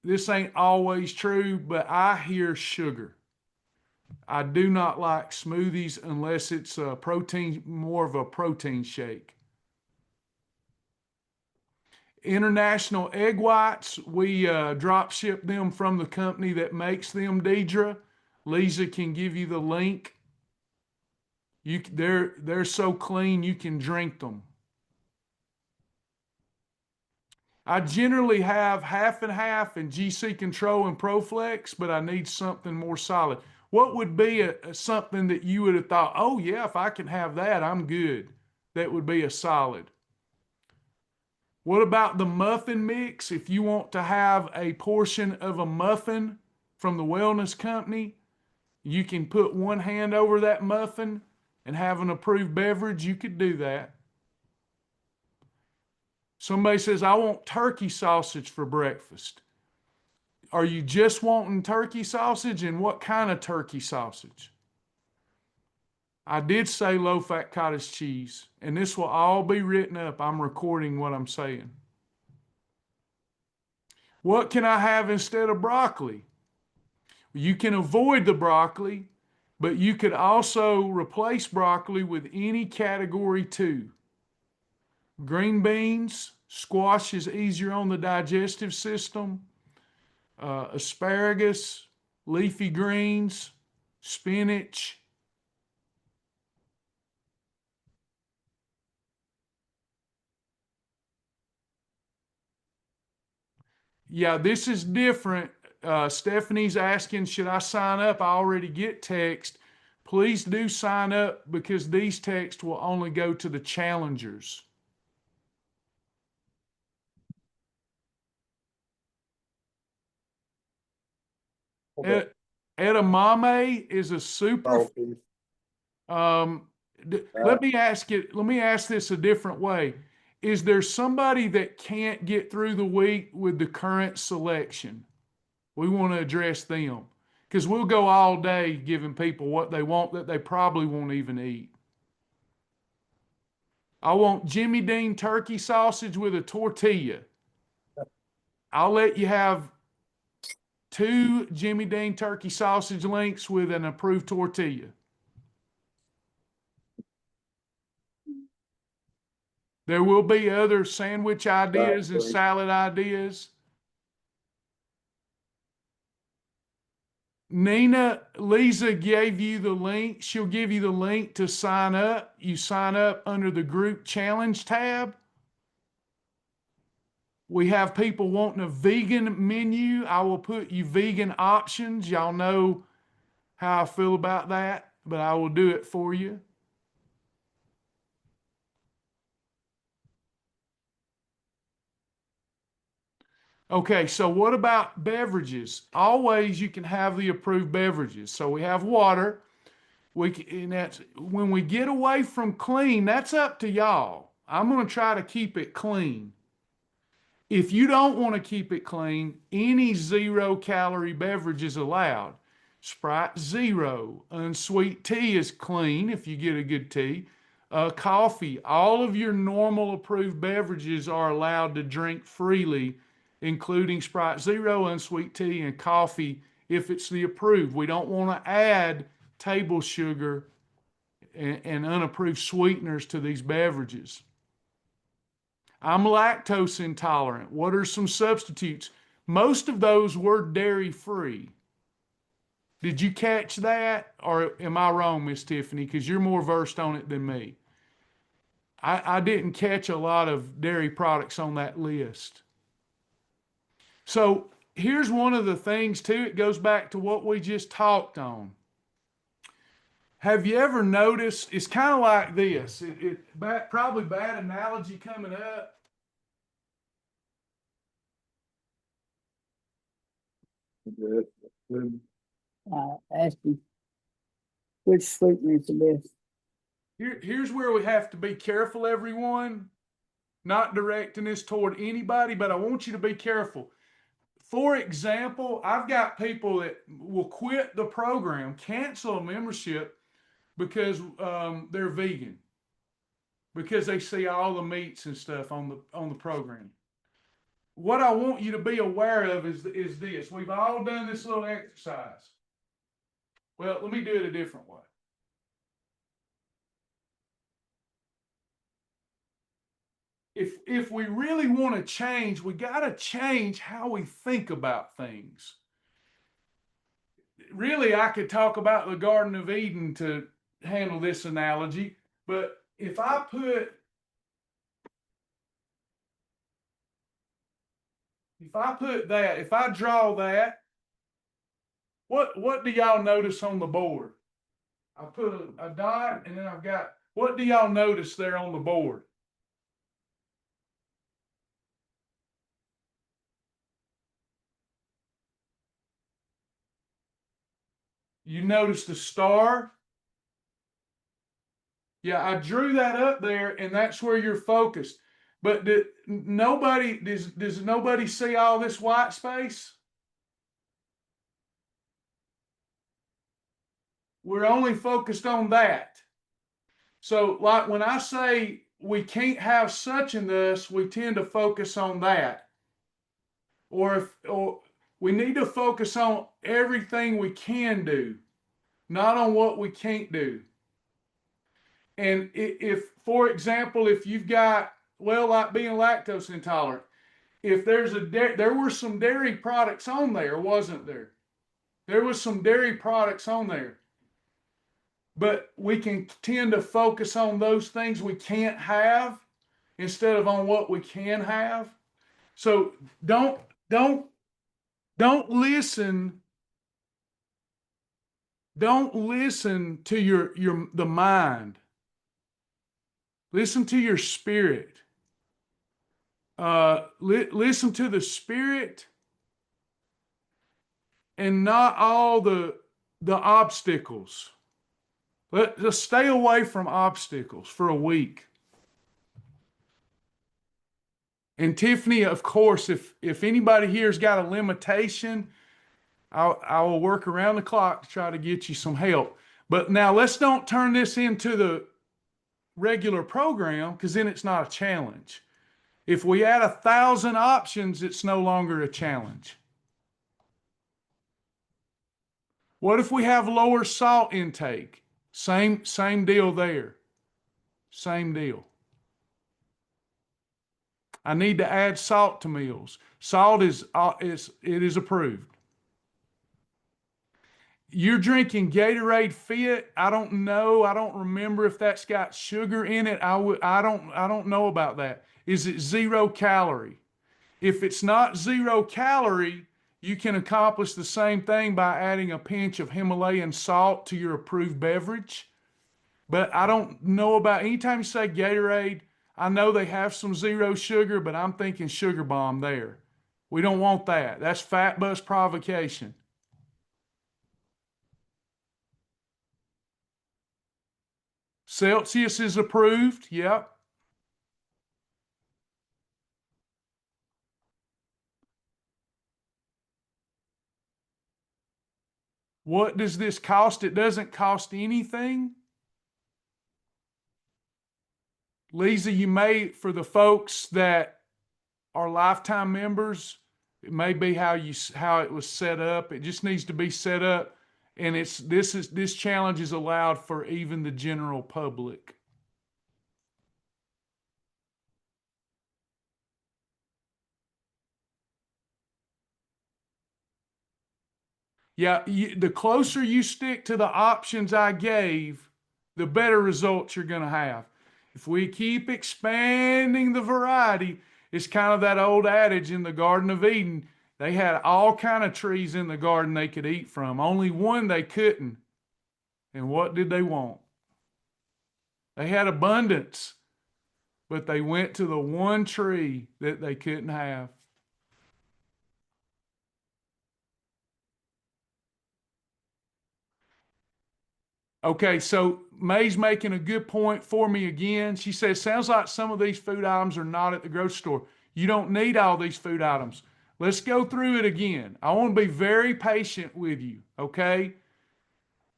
this ain't always true, but I hear sugar. I do not like smoothies unless it's a protein, more of a protein shake. International egg whites, we drop ship them from the company that makes them, Deidre. Lisa can give you the link. They're so clean you can drink them. I generally have half and half in GC Control and ProFlex, but I need something more solid. What would be something that you would have thought, oh yeah, if I can have that, I'm good. That would be a solid. What about the muffin mix? If you want to have a portion of a muffin from the wellness company, you can put one hand over that muffin and have an approved beverage. You could do that. Somebody says, I want turkey sausage for breakfast. Are you just wanting turkey sausage, and what kind of turkey sausage? I did say low-fat cottage cheese, and this will all be written up. I'm recording what I'm saying. What can I have instead of broccoli? You can avoid the broccoli, but you could also replace broccoli with any category 2. Green beans, squash is easier on the digestive system, asparagus, leafy greens, spinach. Yeah, this is different. Stephanie's asking, should I sign up? I already get text. Please do sign up, because these texts will only go to the challengers. Edamame is a super. Um, let me ask this a different way. Is there somebody that can't get through the week with the current selection? We want to address them, because we'll go all day giving people what they want that they probably won't even eat. I want Jimmy Dean turkey sausage with a tortilla. I'll let you have 2 Jimmy Dean turkey sausage links with an approved tortilla. There will be other sandwich ideas and salad ideas. Lisa gave you the link. She'll give you the link to sign up. You sign up under the group challenge tab. We have people wanting a vegan menu. I will put you vegan options. Y'all know how I feel about that, but I will do it for you. Okay, so what about beverages? Always you can have the approved beverages. So we have water. And that's when we get away from clean, that's up to y'all. I'm going to try to keep it clean. If you don't want to keep it clean, any 0-calorie beverage is allowed. Sprite Zero, unsweet tea is clean if you get a good tea. Coffee, all of your normal approved beverages are allowed to drink freely, including Sprite Zero, unsweet tea, and coffee if it's the approved. We don't want to add table sugar and unapproved sweeteners to these beverages. I'm lactose intolerant. What are some substitutes? Most of those were dairy free. Did you catch that? Or am I wrong, Miss Tiffany? Because you're more versed on it than me. I didn't catch a lot of dairy products on that list. So here's one of the things too. It goes back to what we just talked on. Have you ever noticed, it's kind of like this, probably bad analogy coming up. Ask you which sweetener is the best. Here's where we have to be careful, everyone. Not directing this toward anybody, but I want you to be careful. For example, I've got people that will quit the program, cancel a membership because they're vegan, because they see all the meats and stuff on the program. What I want you to be aware of is this. We've all done this little exercise. Well, let me do it a different way. If we really want to change, we got to change how we think about things. Really, I could talk about the Garden of Eden to handle this analogy, but if I draw that, What do y'all notice on the board? I put a dot and then I've got, what do y'all notice there on the board? You notice the star? Yeah, I drew that up there and that's where you're focused. But does nobody see all this white space? We're only focused on that. So, like when I say we can't have such and thus, we tend to focus on that. Or we need to focus on everything we can do, not on what we can't do. And if, for example, if you've got, well, like being lactose intolerant, if there were some dairy products on there, wasn't there? There was some dairy products on there. But we can tend to focus on those things we can't have instead of on what we can have. So don't listen. Don't listen to the mind. Listen to your spirit. Listen to the spirit and not all the obstacles. Let's stay away from obstacles for a week. And Tiffany, of course, if anybody here's got a limitation, I will work around the clock to try to get you some help. But now let's don't turn this into the regular program, because then it's not a challenge. If we add 1,000 options, it's no longer a challenge. What if we have lower salt intake? Same deal there. Same deal. I need to add salt to meals. Salt is approved. You're drinking Gatorade Fit. I don't know. I don't remember if that's got sugar in it. I don't know about that. Is it 0 calorie? If it's not 0 calorie, you can accomplish the same thing by adding a pinch of Himalayan salt to your approved beverage. But I don't know about, anytime you say Gatorade, I know they have some 0 sugar, but I'm thinking sugar bomb there. We don't want that. That's fat bus provocation. Celsius is approved. Yep. What does this cost? It doesn't cost anything. Lisa, you may, for the folks that are lifetime members, it may be how it was set up. It just needs to be set up, and this challenge is allowed for even the general public. Yeah, the closer you stick to the options I gave, the better results you're going to have. If we keep expanding the variety, it's kind of that old adage in the Garden of Eden. They had all kind of trees in the garden they could eat from. Only one they couldn't. And what did they want? They had abundance, but they went to the one tree that they couldn't have. Okay, so May's making a good point for me again. She says, sounds like some of these food items are not at the grocery store. You don't need all these food items. Let's go through it again. I want to be very patient with you, okay?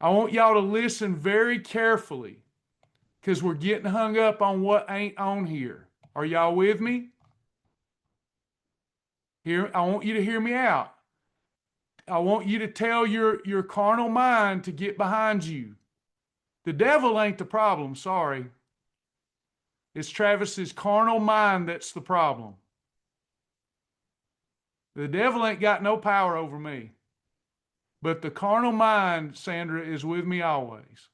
I want y'all to listen very carefully because we're getting hung up on what ain't on here. Are y'all with me? Here, I want you to hear me out. I want you to tell your carnal mind to get behind you. The devil ain't the problem, sorry. It's Travis's carnal mind that's the problem. The devil ain't got no power over me. But the carnal mind, Sandra, is with me always.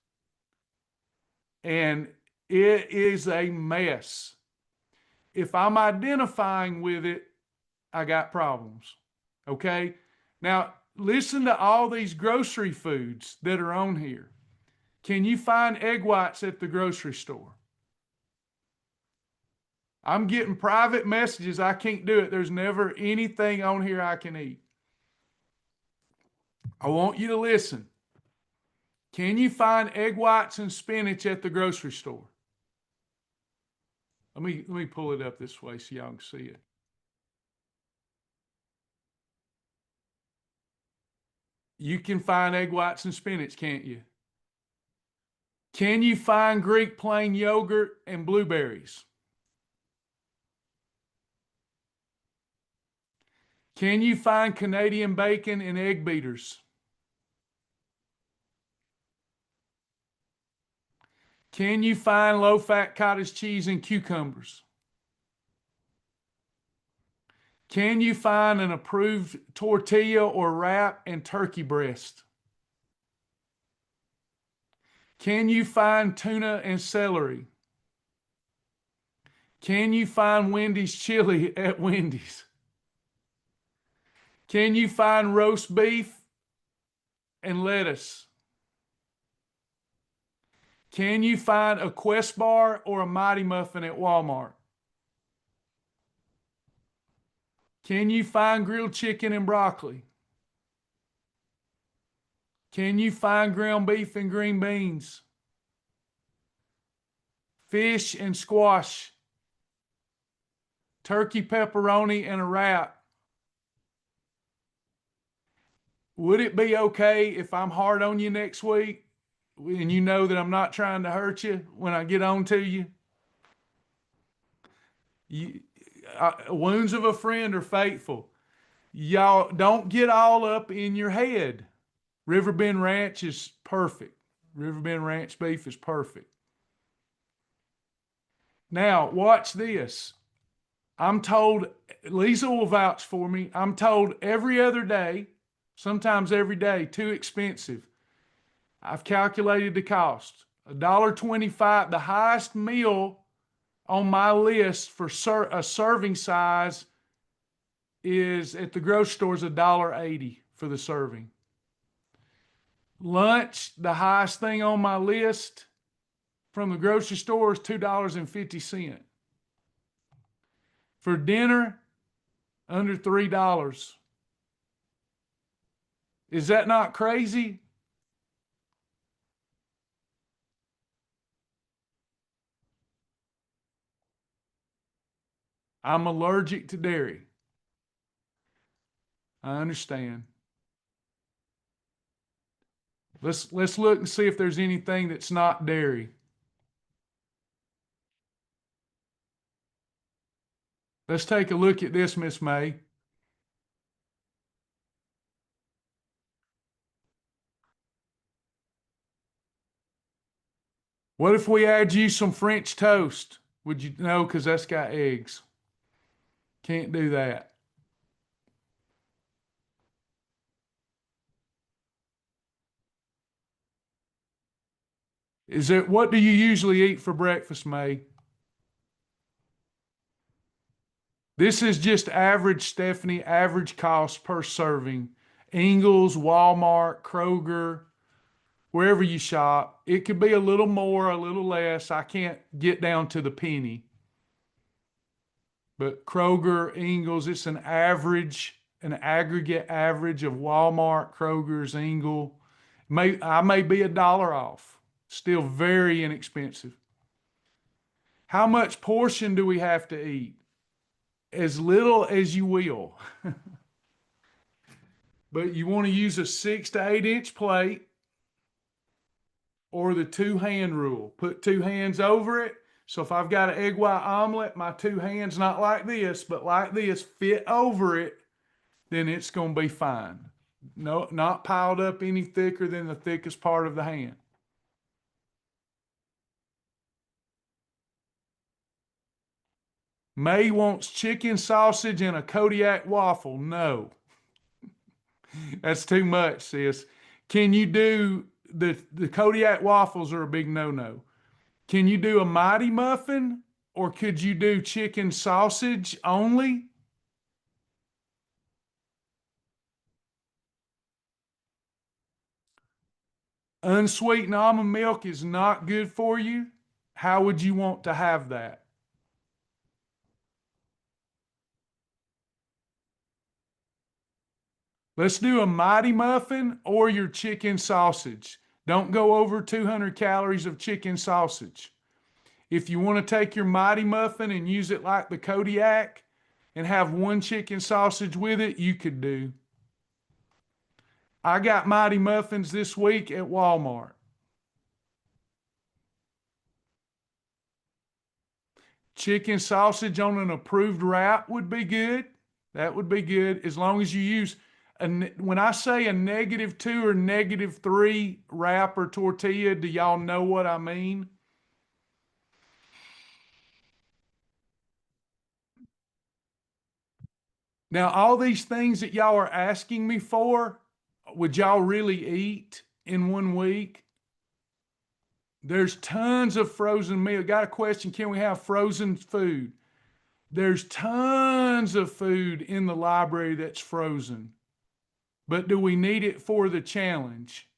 And it is a mess. If I'm identifying with it, I got problems. Okay? Now, listen to all these grocery foods that are on here. Can you find egg whites at the grocery store? I'm getting private messages. I can't do it. There's never anything on here I can eat. I want you to listen. Can you find egg whites and spinach at the grocery store? Let me pull it up this way so y'all can see it. You can find egg whites and spinach, can't you? Can you find Greek plain yogurt and blueberries? Can you find Canadian bacon and egg beaters? Can you find low-fat cottage cheese and cucumbers? Can you find an approved tortilla or wrap and turkey breast? Can you find tuna and celery? Can you find Wendy's chili at Wendy's? Can you find roast beef and lettuce? Can you find a Quest bar or a Mighty Muffin at Walmart? Can you find grilled chicken and broccoli? Can you find ground beef and green beans? Fish and squash? Turkey pepperoni and a wrap? Would it be okay if I'm hard on you next week and you know that I'm not trying to hurt you when I get on to you? Wounds of a friend are faithful. Y'all don't get all up in your head. Riverbend Ranch is perfect. Riverbend Ranch beef is perfect. Now, watch this. I'm told, Lisa will vouch for me, I'm told every other day, sometimes every day, too expensive. I've calculated the cost. $1.25, the highest meal on my list for a serving size is at the grocery store is $1.80 for the serving. Lunch, the highest thing on my list from the grocery store is $2.50. For dinner, under $3. Is that not crazy? I'm allergic to dairy. I understand. Let's look and see if there's anything that's not dairy. Let's take a look at this, Miss May. What if we add you some French toast? Would you know? Because that's got eggs. Can't do that. What do you usually eat for breakfast, May? This is just average, Stephanie, average cost per serving. Ingles, Walmart, Kroger, wherever you shop. It could be a little more, a little less. I can't get down to the penny. But Kroger, Ingles, it's an average, an aggregate average of Walmart, Kroger's, Ingle. I may be $1 off. Still very inexpensive. How much portion do we have to eat? As little as you will. But you want to use a 6 to 8 inch plate or the 2-hand rule. Put 2 hands over it. So if I've got an egg white omelet, my 2 hands, not like this, but like this, fit over it, then it's going to be fine. No, not piled up any thicker than the thickest part of the hand. May wants chicken sausage and a Kodiak waffle. No. That's too much, sis. Can you do the Kodiak waffles are a big no-no. Can you do a Mighty Muffin or could you do chicken sausage only? Unsweetened almond milk is not good for you. How would you want to have that? Let's do a mighty muffin or your chicken sausage. Don't go over 200 calories of chicken sausage. If you want to take your mighty muffin and use it like the Kodiak and have one chicken sausage with it, you could do. I got mighty muffins this week at Walmart. Chicken sausage on an approved wrap would be good. That would be good as long as you use, when I say a -2 or -3 wrap or tortilla, do y'all know what I mean? Now, all these things that y'all are asking me for, would y'all really eat in 1 week? There's tons of frozen meal. Got a question, can we have frozen food? There's tons of food in the library that's frozen. But do we need it for the challenge?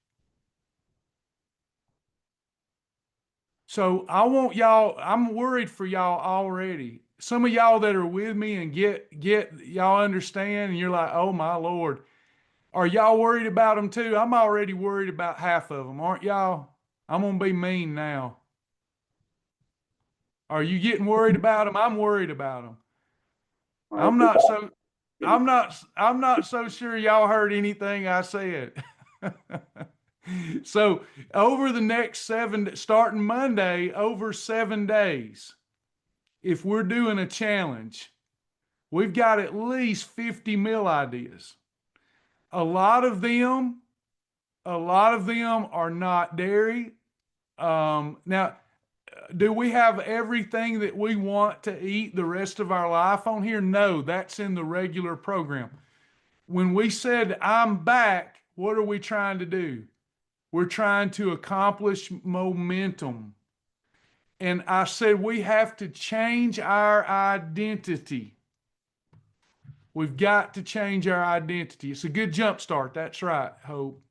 So I want y'all, I'm worried for y'all already. Some of y'all that are with me and get y'all understand, and you're like, oh my Lord. Are y'all worried about them too? I'm already worried about half of them, aren't y'all? I'm gonna be mean now. Are you getting worried about them? I'm worried about them. I'm not so I'm not so sure y'all heard anything I said. So over the next starting Monday, over 7 days, if we're doing a challenge, we've got at least 50 meal ideas. A lot of them are not dairy. Now, do we have everything that we want to eat the rest of our life on here? No, that's in the regular program. When we said I'm back, what are we trying to do? We're trying to accomplish momentum. And I said we have to change our identity. We've got to change our identity. It's a good jump start. That's right, Hope.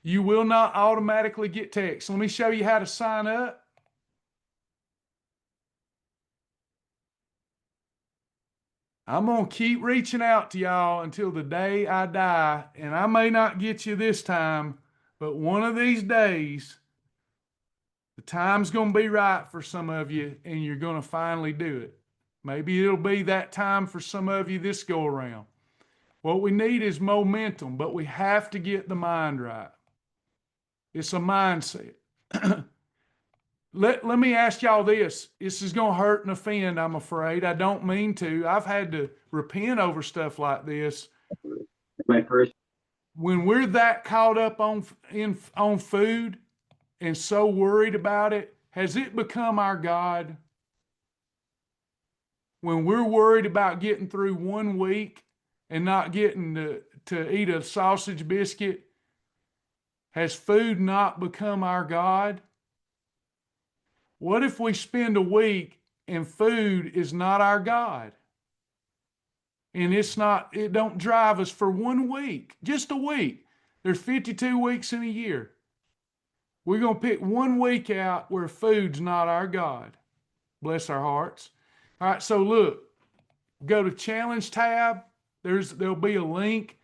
You will not automatically get text. Let me show you how to sign up. I'm going to keep reaching out to y'all until the day I die. And I may not get you this time, but one of these days, the time's going to be right for some of you, and you're going to finally do it. Maybe it'll be that time for some of you this go around. What we need is momentum, but we have to get the mind right. It's a mindset. Let me ask y'all this. This is going to hurt and offend, I'm afraid. I don't mean to. I've had to repent over stuff like this. When we're that caught up on food and so worried about it, has it become our God? When we're worried about getting through 1 week and not getting to eat a sausage biscuit, has food not become our God? What if we spend a week and food is not our God? And it don't drive us for 1 week, just a week. There's 52 weeks in a year. We're going to pick 1 week out where food's not our God. Bless our hearts. All right, so look, go to challenge tab. There'll be a link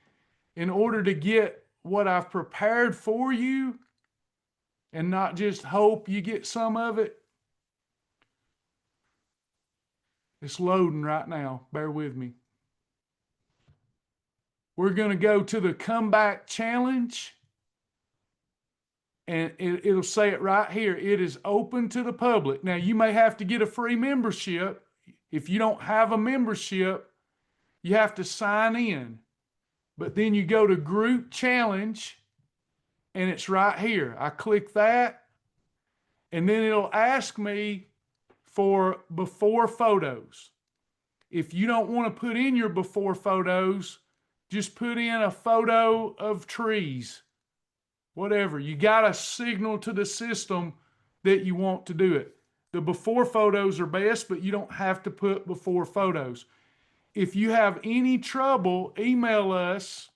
in order to get what I've prepared for you and not just hope you get some of it. It's loading right now. Bear with me. We're going to go to the comeback challenge. And it'll say it right here. It is open to the public. Now, you may have to get a free membership. If you don't have a membership, you have to sign in. But then you go to group challenge, and it's right here. I click that, and then it'll ask me for before photos. If you don't want to put in your before photos, just put in a photo of trees. Whatever. You got to signal to the system that you want to do it. The before photos are best, but you don't have to put before photos. If you have any trouble, email us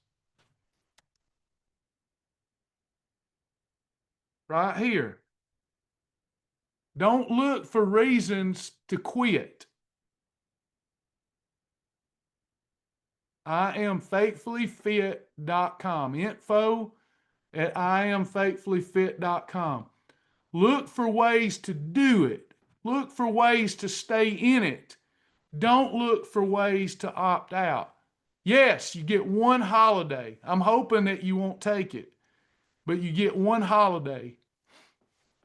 right here. Don't look for reasons to quit. IamFaithfullyFit.com. Info at IamFaithfullyFit.com. Look for ways to do it. Look for ways to stay in it. Don't look for ways to opt out. Yes, you get one holiday. I'm hoping that you won't take it, but you get one holiday.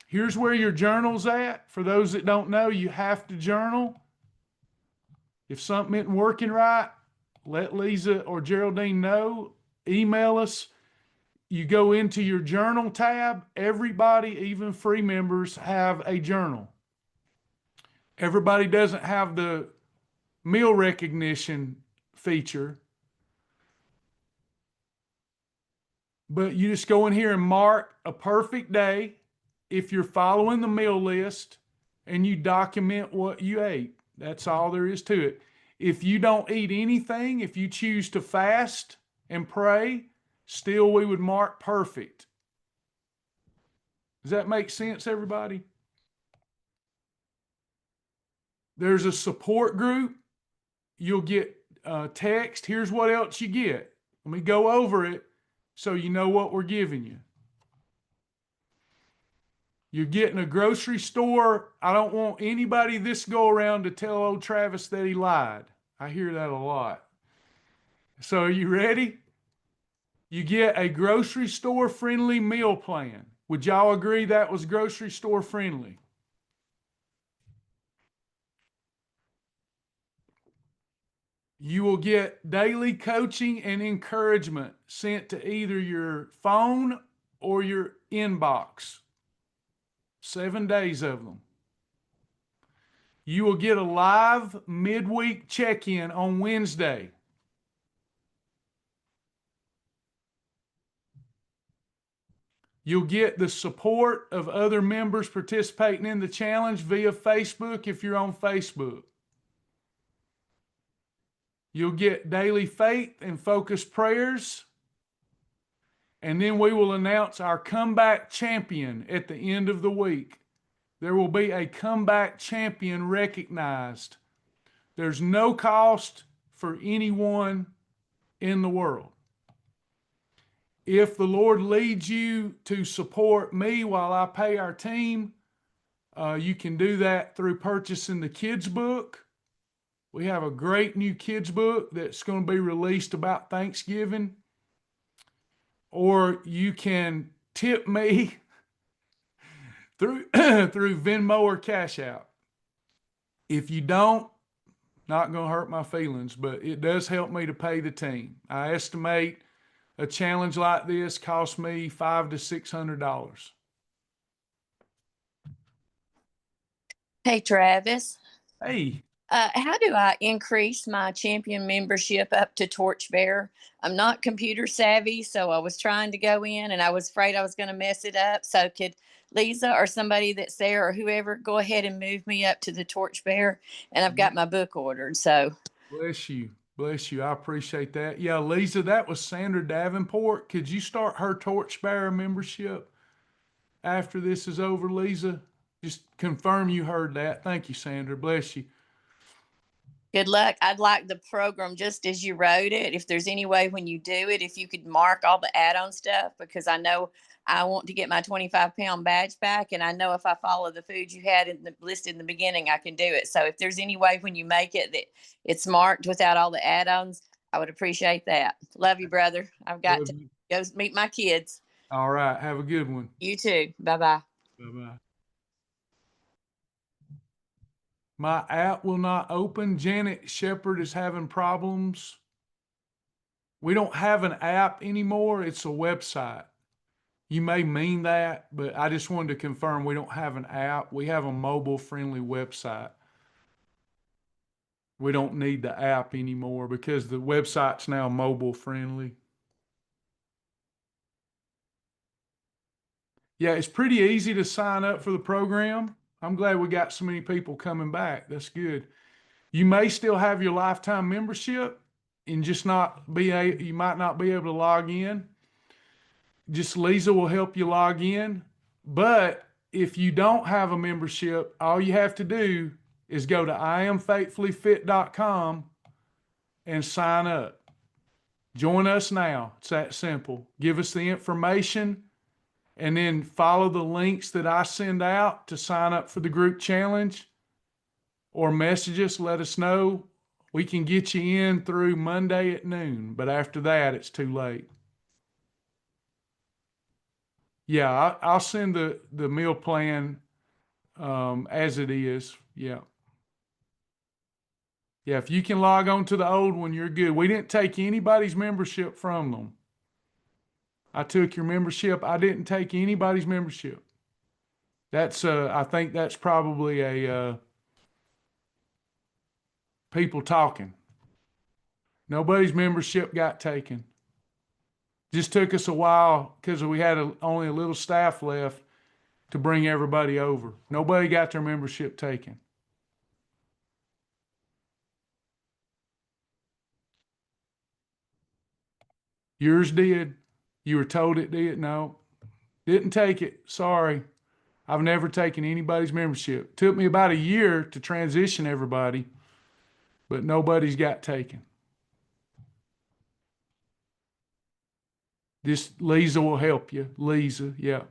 Here's where your journal's at. For those that don't know, you have to journal. If something isn't working right, let Lisa or Geraldine know. Email us. You go into your journal tab. Everybody, even free members, have a journal. Everybody doesn't have the meal recognition feature, but you just go in here and mark a perfect day if you're following the meal list, and you document what you ate. That's all there is to it. If you don't eat anything, if you choose to fast and pray, still we would mark perfect. Does that make sense, everybody? There's a support group. You'll get text. Here's what else you get. Let me go over it so you know what we're giving you. You're getting a grocery store. I don't want anybody this go around to tell old Travis that he lied. I hear that a lot. So are you ready? You get a grocery store friendly meal plan. Would y'all agree that was grocery store friendly? You will get daily coaching and encouragement sent to either your phone or your inbox. 7 days of them. You will get a live midweek check-in on Wednesday. You'll get the support of other members participating in the challenge via Facebook if you're on Facebook. You'll get daily faith and focused prayers. And then we will announce our comeback champion at the end of the week. There will be a comeback champion recognized. There's no cost for anyone in the world. If the Lord leads you to support me while I pay our team, you can do that through purchasing the kids book. We have a great new kids book that's going to be released about Thanksgiving. Or you can tip me through Venmo or Cash App. If you don't, not going to hurt my feelings, but it does help me to pay the team. I estimate a challenge like this costs me $500 to $600. Hey, Travis. Hey, How do I increase my champion membership up to torchbearer? I'm not computer savvy, so I was trying to go in and I was afraid I was going to mess it up. So could Lisa or somebody that's there or whoever go ahead and move me up to the torchbearer? And I've got my book ordered. So bless you. Bless you. I appreciate that. Yeah, Lisa, that was Sandra Davenport. Could you start her torchbearer membership after this is over, Lisa? Just confirm you heard that. Thank you, Sandra. Bless you. good luck. I'd like the program just as you wrote it. If there's any way when you do it, if you could mark all the add-on stuff, because I know I want to get my 25-pound badge back. And I know if I follow the foods you had in the list in the beginning, I can do it. So if there's any way when you make it that it's marked without all the add-ons, I would appreciate that. Love you, brother. I've got Love to you. go meet my kids. All right. Have a good one. You too. Bye-bye. Bye-bye. My app will not open. Janet Shepard is having problems. We don't have an app anymore. It's a website. You may mean that, but I just wanted to confirm we don't have an app. We have a mobile-friendly website. We don't need the app anymore because the website's now mobile-friendly. Yeah, it's pretty easy to sign up for the program. I'm glad we got so many people coming back. That's good. You may still have your lifetime membership and just you might not be able to log in. Just Lisa will help you log in. But if you don't have a membership, all you have to do is go to iamfaithfullyfit.com and sign up. Join us now. It's that simple. Give us the information and then follow the links that I send out to sign up for the group challenge, or message us, let us know. We can get you in through Monday at noon, but after that, it's too late. Yeah, I'll send the meal plan as it is. Yeah. Yeah, if you can log on to the old one, you're good. We didn't take anybody's membership from them. I took your membership. I didn't take anybody's membership. That's I think that's probably a people talking. Nobody's membership got taken. Just took us a while because we had only a little staff left to bring everybody over. Nobody got their membership taken. Yours did. You were told it did. No, didn't take it. Sorry. I've never taken anybody's membership. It took me about a year to transition everybody, but nobody's got taken. This Lisa will help you. Lisa, yeah.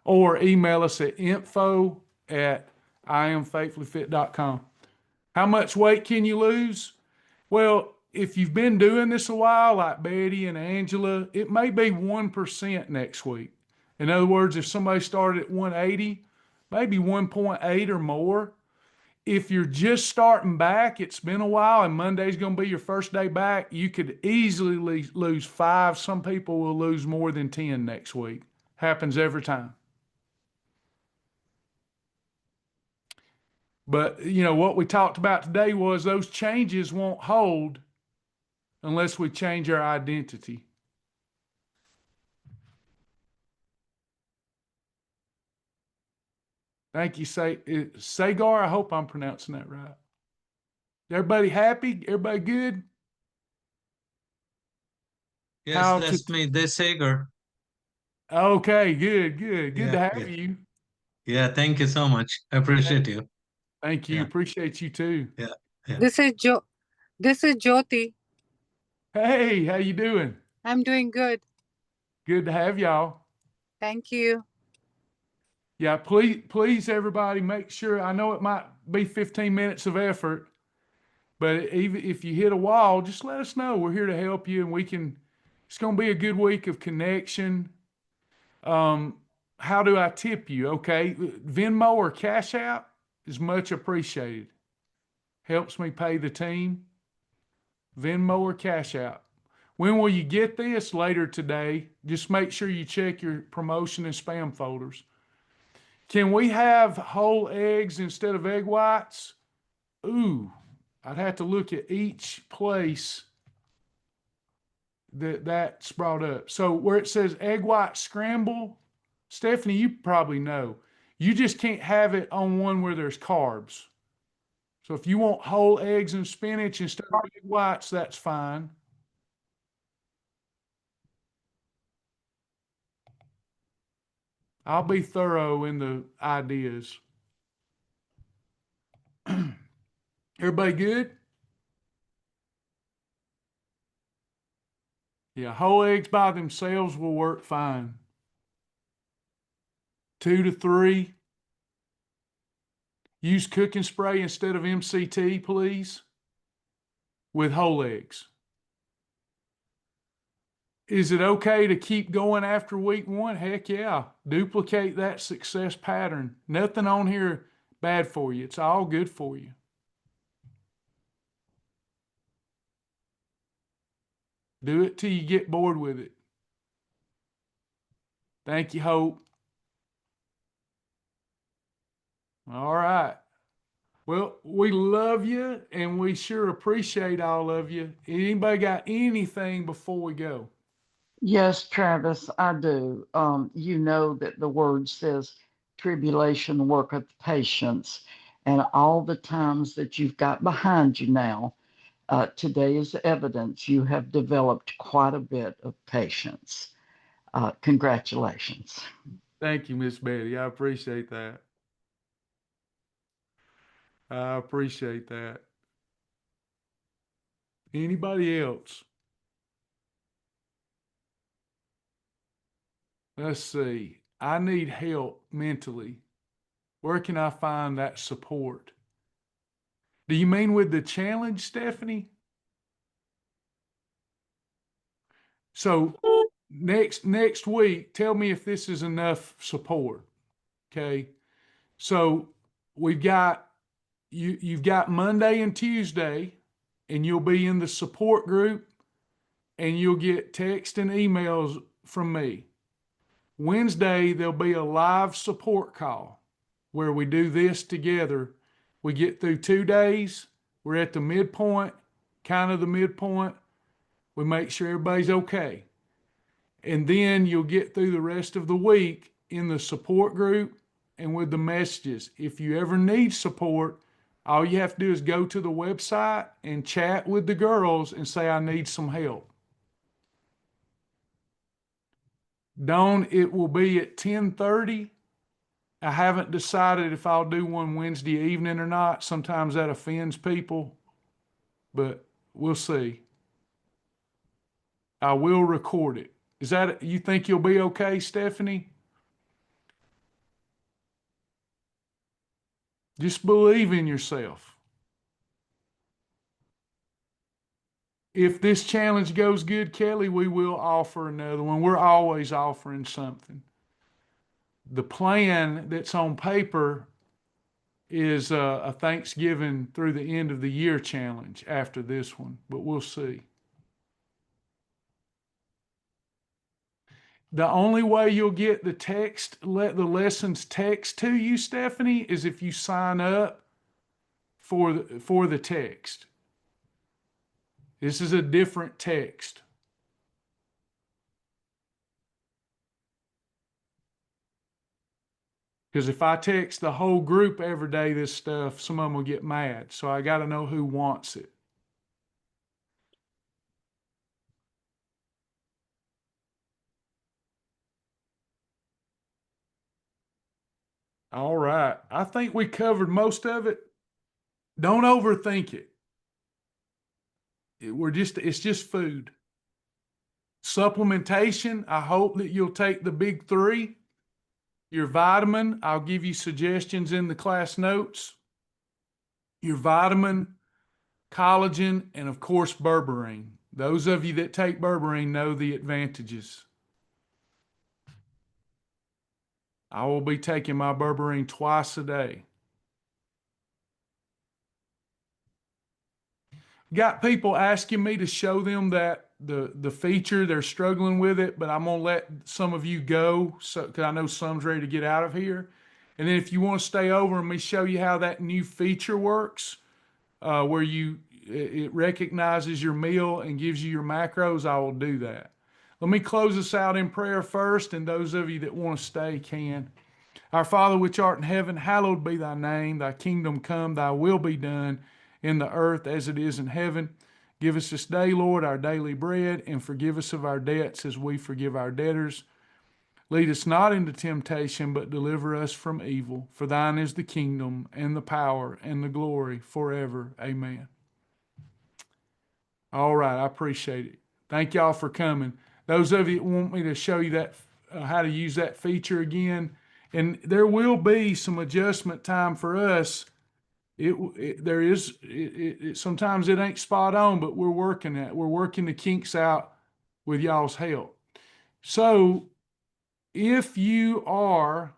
Or email us at info@iamfaithfullyfit.com. How much weight can you lose? Well, if you've been doing this a while, like Betty and Angela, it may be 1% next week. In other words, if somebody started at 180, maybe 1.8 or more. If you're just starting back, it's been a while, and Monday's going to be your first day back, you could easily lose 5. Some people will lose more than 10 next week. Happens every time. But, what we talked about today was those changes won't hold unless we change our identity. Thank you, Sagar. I hope I'm pronouncing that right. Everybody happy? Everybody good? Yes, How that's me, this Sagar. Okay, good. Good Yeah, to have yeah. you. Yeah, thank you so much. I appreciate you. Thank you. Yeah, Appreciate you too. yeah, yeah. This is Jyoti. Hey, how you doing? I'm doing good. Good to have y'all. Thank you. Yeah, please, everybody, make sure. I know it might be 15 minutes of effort, but even if you hit a wall, just let us know. We're here to help you, and it's going to be a good week of connection. How do I tip you? Okay, Venmo or Cash App is much appreciated. Helps me pay the team. Venmo or Cash App. When will you get this? Later today. Just make sure you check your promotion and spam folders. Can we have whole eggs instead of egg whites? Ooh, I'd have to look at each place that's brought up. So where it says egg white scramble, Stephanie, you probably know. You just can't have it on one where there's carbs. So if you want whole eggs and spinach instead of egg whites, that's fine. I'll be thorough in the ideas. Everybody good? Yeah, whole eggs by themselves will work fine. 2 to 3. Use cooking spray instead of MCT, please, with whole eggs. Is it okay to keep going after week 1? Heck yeah. Duplicate that success pattern. Nothing on here bad for you. It's all good for you. Do it till you get bored with it. Thank you, Hope. All right. Well, we love you and we sure appreciate all of you. Anybody got anything before we go? Yes, Travis, I do. You know that the word says tribulation worketh patience, and all the times that you've got behind you now, today is evidence you have developed quite a bit of patience. Congratulations. Thank you, Miss Betty. I appreciate that. I appreciate that. Anybody else? Let's see. I need help mentally. Where can I find that support? Do you mean with the challenge, Stephanie? So next week, tell me if this is enough support. Okay. So we've got you've got Monday and Tuesday, and you'll be in the support group, and you'll get text and emails from me. Wednesday, there'll be a live support call where we do this together. We get through 2 days. We're at the midpoint, kind of the midpoint. We make sure everybody's okay. And then you'll get through the rest of the week in the support group and with the messages. If you ever need support, all you have to do is go to the website and chat with the girls and say, I need some help. Dawn, it will be at 10:30. I haven't decided if I'll do one Wednesday evening or not. Sometimes that offends people, but we'll see. I will record it. Is that, you think you'll be okay, Stephanie? Just believe in yourself. If this challenge goes good, Kelly, we will offer another one. We're always offering something. The plan that's on paper is a Thanksgiving through the end of the year challenge after this one, but we'll see. The only way you'll get the text, let the lessons text to you, Stephanie, is if you sign up for the text. This is a different text. Because if I text the whole group every day this stuff, some of them will get mad. So I got to know who wants it. All right. I think we covered most of it. Don't overthink it. It's just food. Supplementation, I hope that you'll take the big three. Your vitamin, I'll give you suggestions in the class notes. Your vitamin, collagen, and of course, berberine. Those of you that take berberine know the advantages. I will be taking my berberine twice a day. Got people asking me to show them that the feature, they're struggling with it, but I'm gonna let some of you go because I know some's ready to get out of here. And then if you want to stay over and me show you how that new feature works, where it recognizes your meal and gives you your macros, I will do that. Let me close this out in prayer first, and those of you that want to stay can. Our Father which art in heaven, hallowed be thy name. Thy kingdom come, thy will be done in the earth as it is in heaven. Give us this day, Lord, our daily bread, and forgive us of our debts as we forgive our debtors. Lead us not into temptation, but deliver us from evil. For thine is the kingdom and the power and the glory forever. Amen. All right, I appreciate it. Thank y'all for coming. Those of you that want me to show you that how to use that feature again, and there will be some adjustment time for us. Sometimes it ain't spot on, but we're working the kinks out with y'all's help. So if you are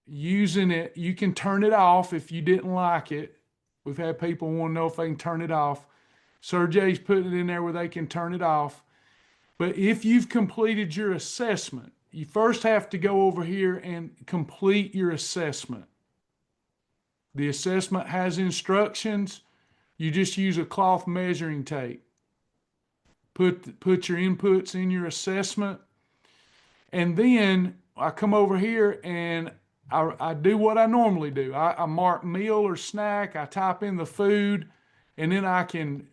using it, you can turn it off if you didn't like it. We've had people want to know if they can turn it off. Sergey's putting it in there where they can turn it off. But if you've completed your assessment, you first have to go over here and complete your assessment. The assessment has instructions. You just use a cloth measuring tape. Put your inputs in your assessment. And then I come over here and I do what I normally do. I mark meal or snack. I type in the food, and then I can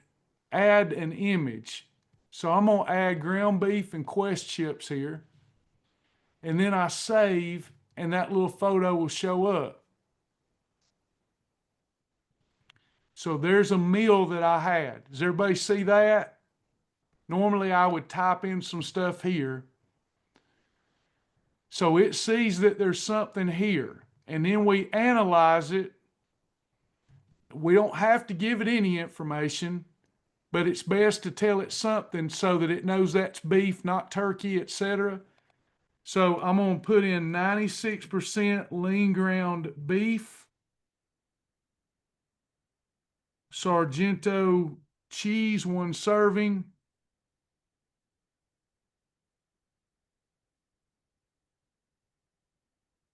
add an image. So I'm going to add ground beef and Quest chips here. and then I save, and that little photo will show up. So there's a meal that I had. Does everybody see that? Normally I would type in some stuff here. So it sees that there's something here, and then we analyze it. We don't have to give it any information, but it's best to tell it something so that it knows that's beef, not turkey, etc. So I'm going to put in 96% lean ground beef, Sargento cheese, 1 serving.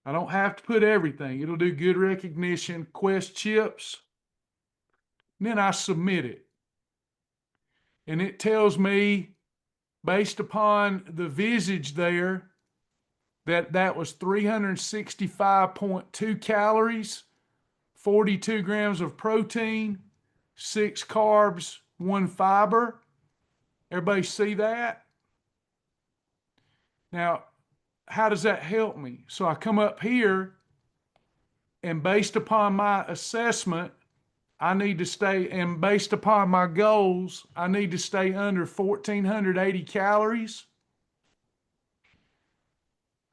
I don't have to put everything. It'll do good recognition. Quest chips. And then I submit it. And it tells me, based upon the visage there, that was 365.2 calories, 42 grams of protein, 6 carbs, 1 fiber. Everybody see that? Now, how does that help me? So I come up here, and based upon my assessment, I need to stay, and based upon my goals, I need to stay under 1,480 calories.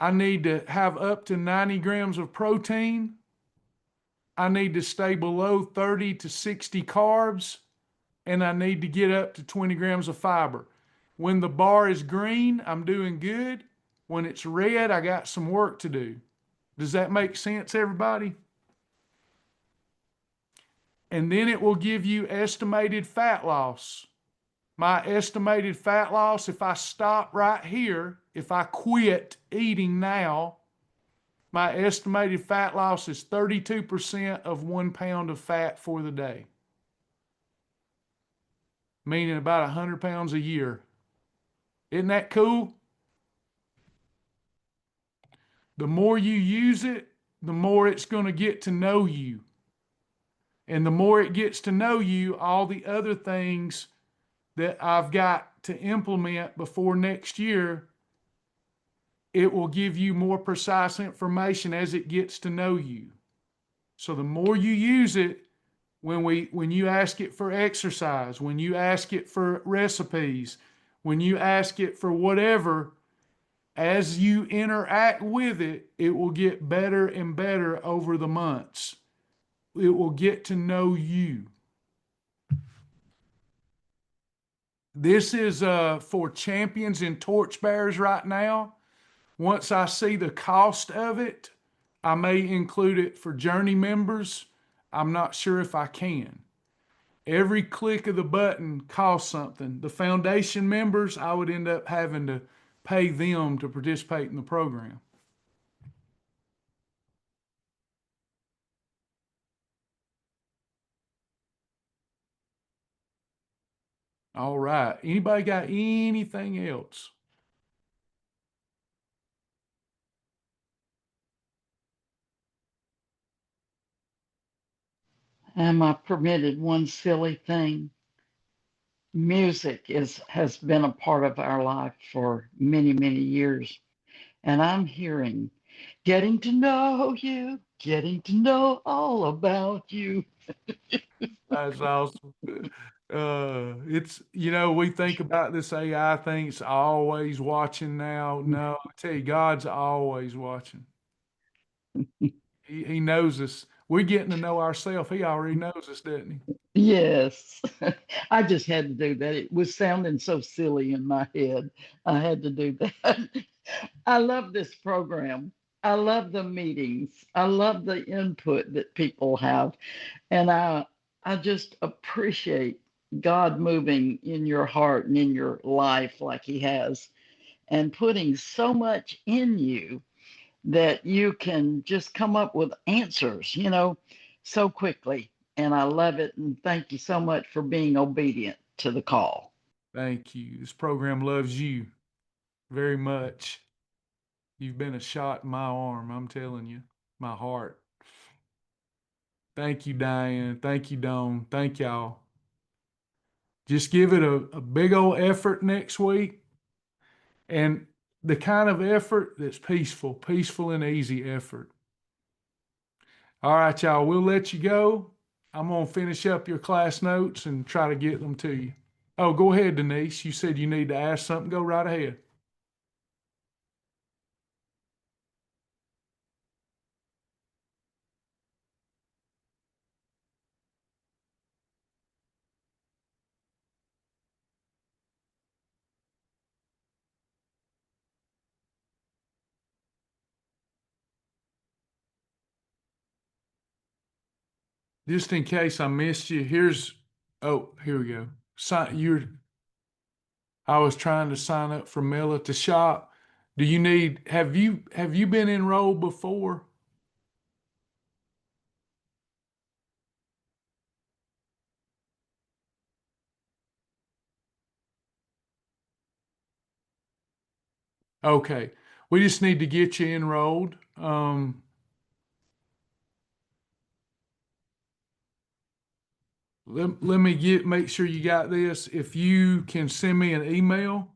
I need to have up to 90 grams of protein. I need to stay below 30 to 60 carbs, and I need to get up to 20 grams of fiber. When the bar is green, I'm doing good. When it's red, I got some work to do. Does that make sense, everybody? And then it will give you estimated fat loss. My estimated fat loss, if I stop right here, if I quit eating now, my estimated fat loss is 32% of 1 pound of fat for the day, meaning about 100 pounds a year. Isn't that cool? The more you use it, the more it's going to get to know you. And the more it gets to know you, all the other things that I've got to implement before next year, it will give you more precise information as it gets to know you. So the more you use it, when you ask it for exercise, when you ask it for recipes, when you ask it for whatever, as you interact with it, it will get better and better over the months. It will get to know you. This is for champions and torchbearers right now. Once I see the cost of it, I may include it for journey members. I'm not sure if I can. Every click of the button costs something. The foundation members, I would end up having to pay them to participate in the program. All right. Anybody got anything else? Am I permitted one silly thing? Music has been a part of our life for many, many years. And I'm hearing, getting to know you, getting to know all about you. That's awesome. It's, we think about this AI thing, it's always watching now. No, I tell you, God's always watching. He knows us. We're getting to know ourselves. He already knows us, doesn't he? Yes, I just had to do that. It was sounding so silly in my head. I had to do that. I love this program. I love the meetings. I love the input that people have. And I just appreciate God moving in your heart and in your life like he has, and putting so much in you that you can just come up with answers, so quickly. And I love it. And thank you so much for being obedient to the call. Thank you. This program loves you very much. You've been a shot in my arm, I'm telling you, my heart. Thank you, Diane. Thank you, Dawn. Thank y'all. Just give it a big old effort next week. And the kind of effort that's peaceful and easy effort. All right, y'all, we'll let you go. I'm going to finish up your class notes and try to get them to you. Oh, go ahead, Denise. You said you need to ask something. Go right ahead. Just in case I missed you, here we go. I was trying to sign up for Mail at the Shop. Have you been enrolled before? Okay. We just need to get you enrolled. Let me make sure you got this. If you can send me an email,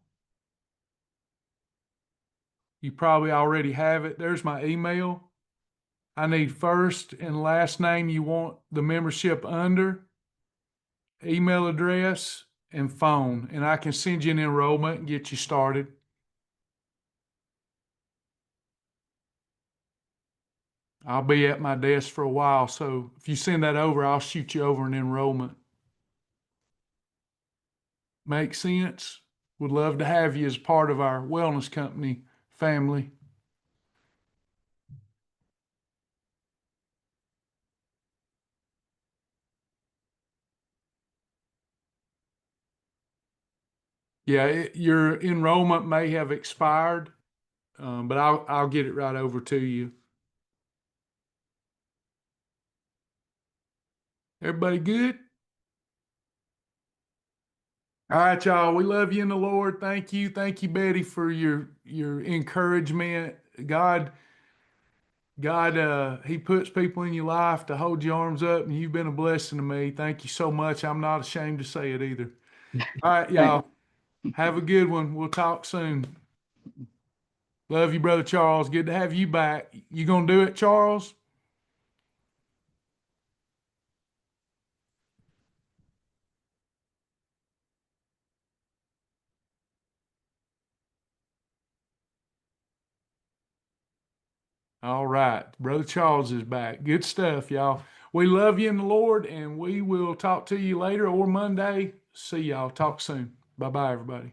you probably already have it. There's my email. I need first and last name you want the membership under, email address, and phone. And I can send you an enrollment and get you started. I'll be at my desk for a while, so if you send that over, I'll shoot you over an enrollment. Make sense? Would love to have you as part of our wellness company family. Yeah, your enrollment may have expired, but I'll get it right over to you. Everybody good? All right, y'all. We love you in the Lord. Thank you, Betty, for your encouragement. God, He puts people in your life to hold your arms up, and you've been a blessing to me. Thank you so much. I'm not ashamed to say it either. All right, y'all. Have a good one. We'll talk soon. Love you, Brother Charles. Good to have you back. You gonna do it, Charles? All right. Brother Charles is back. Good stuff, y'all. We love you in the Lord, and we will talk to you later or Monday. See y'all. Talk soon. Bye-bye, everybody.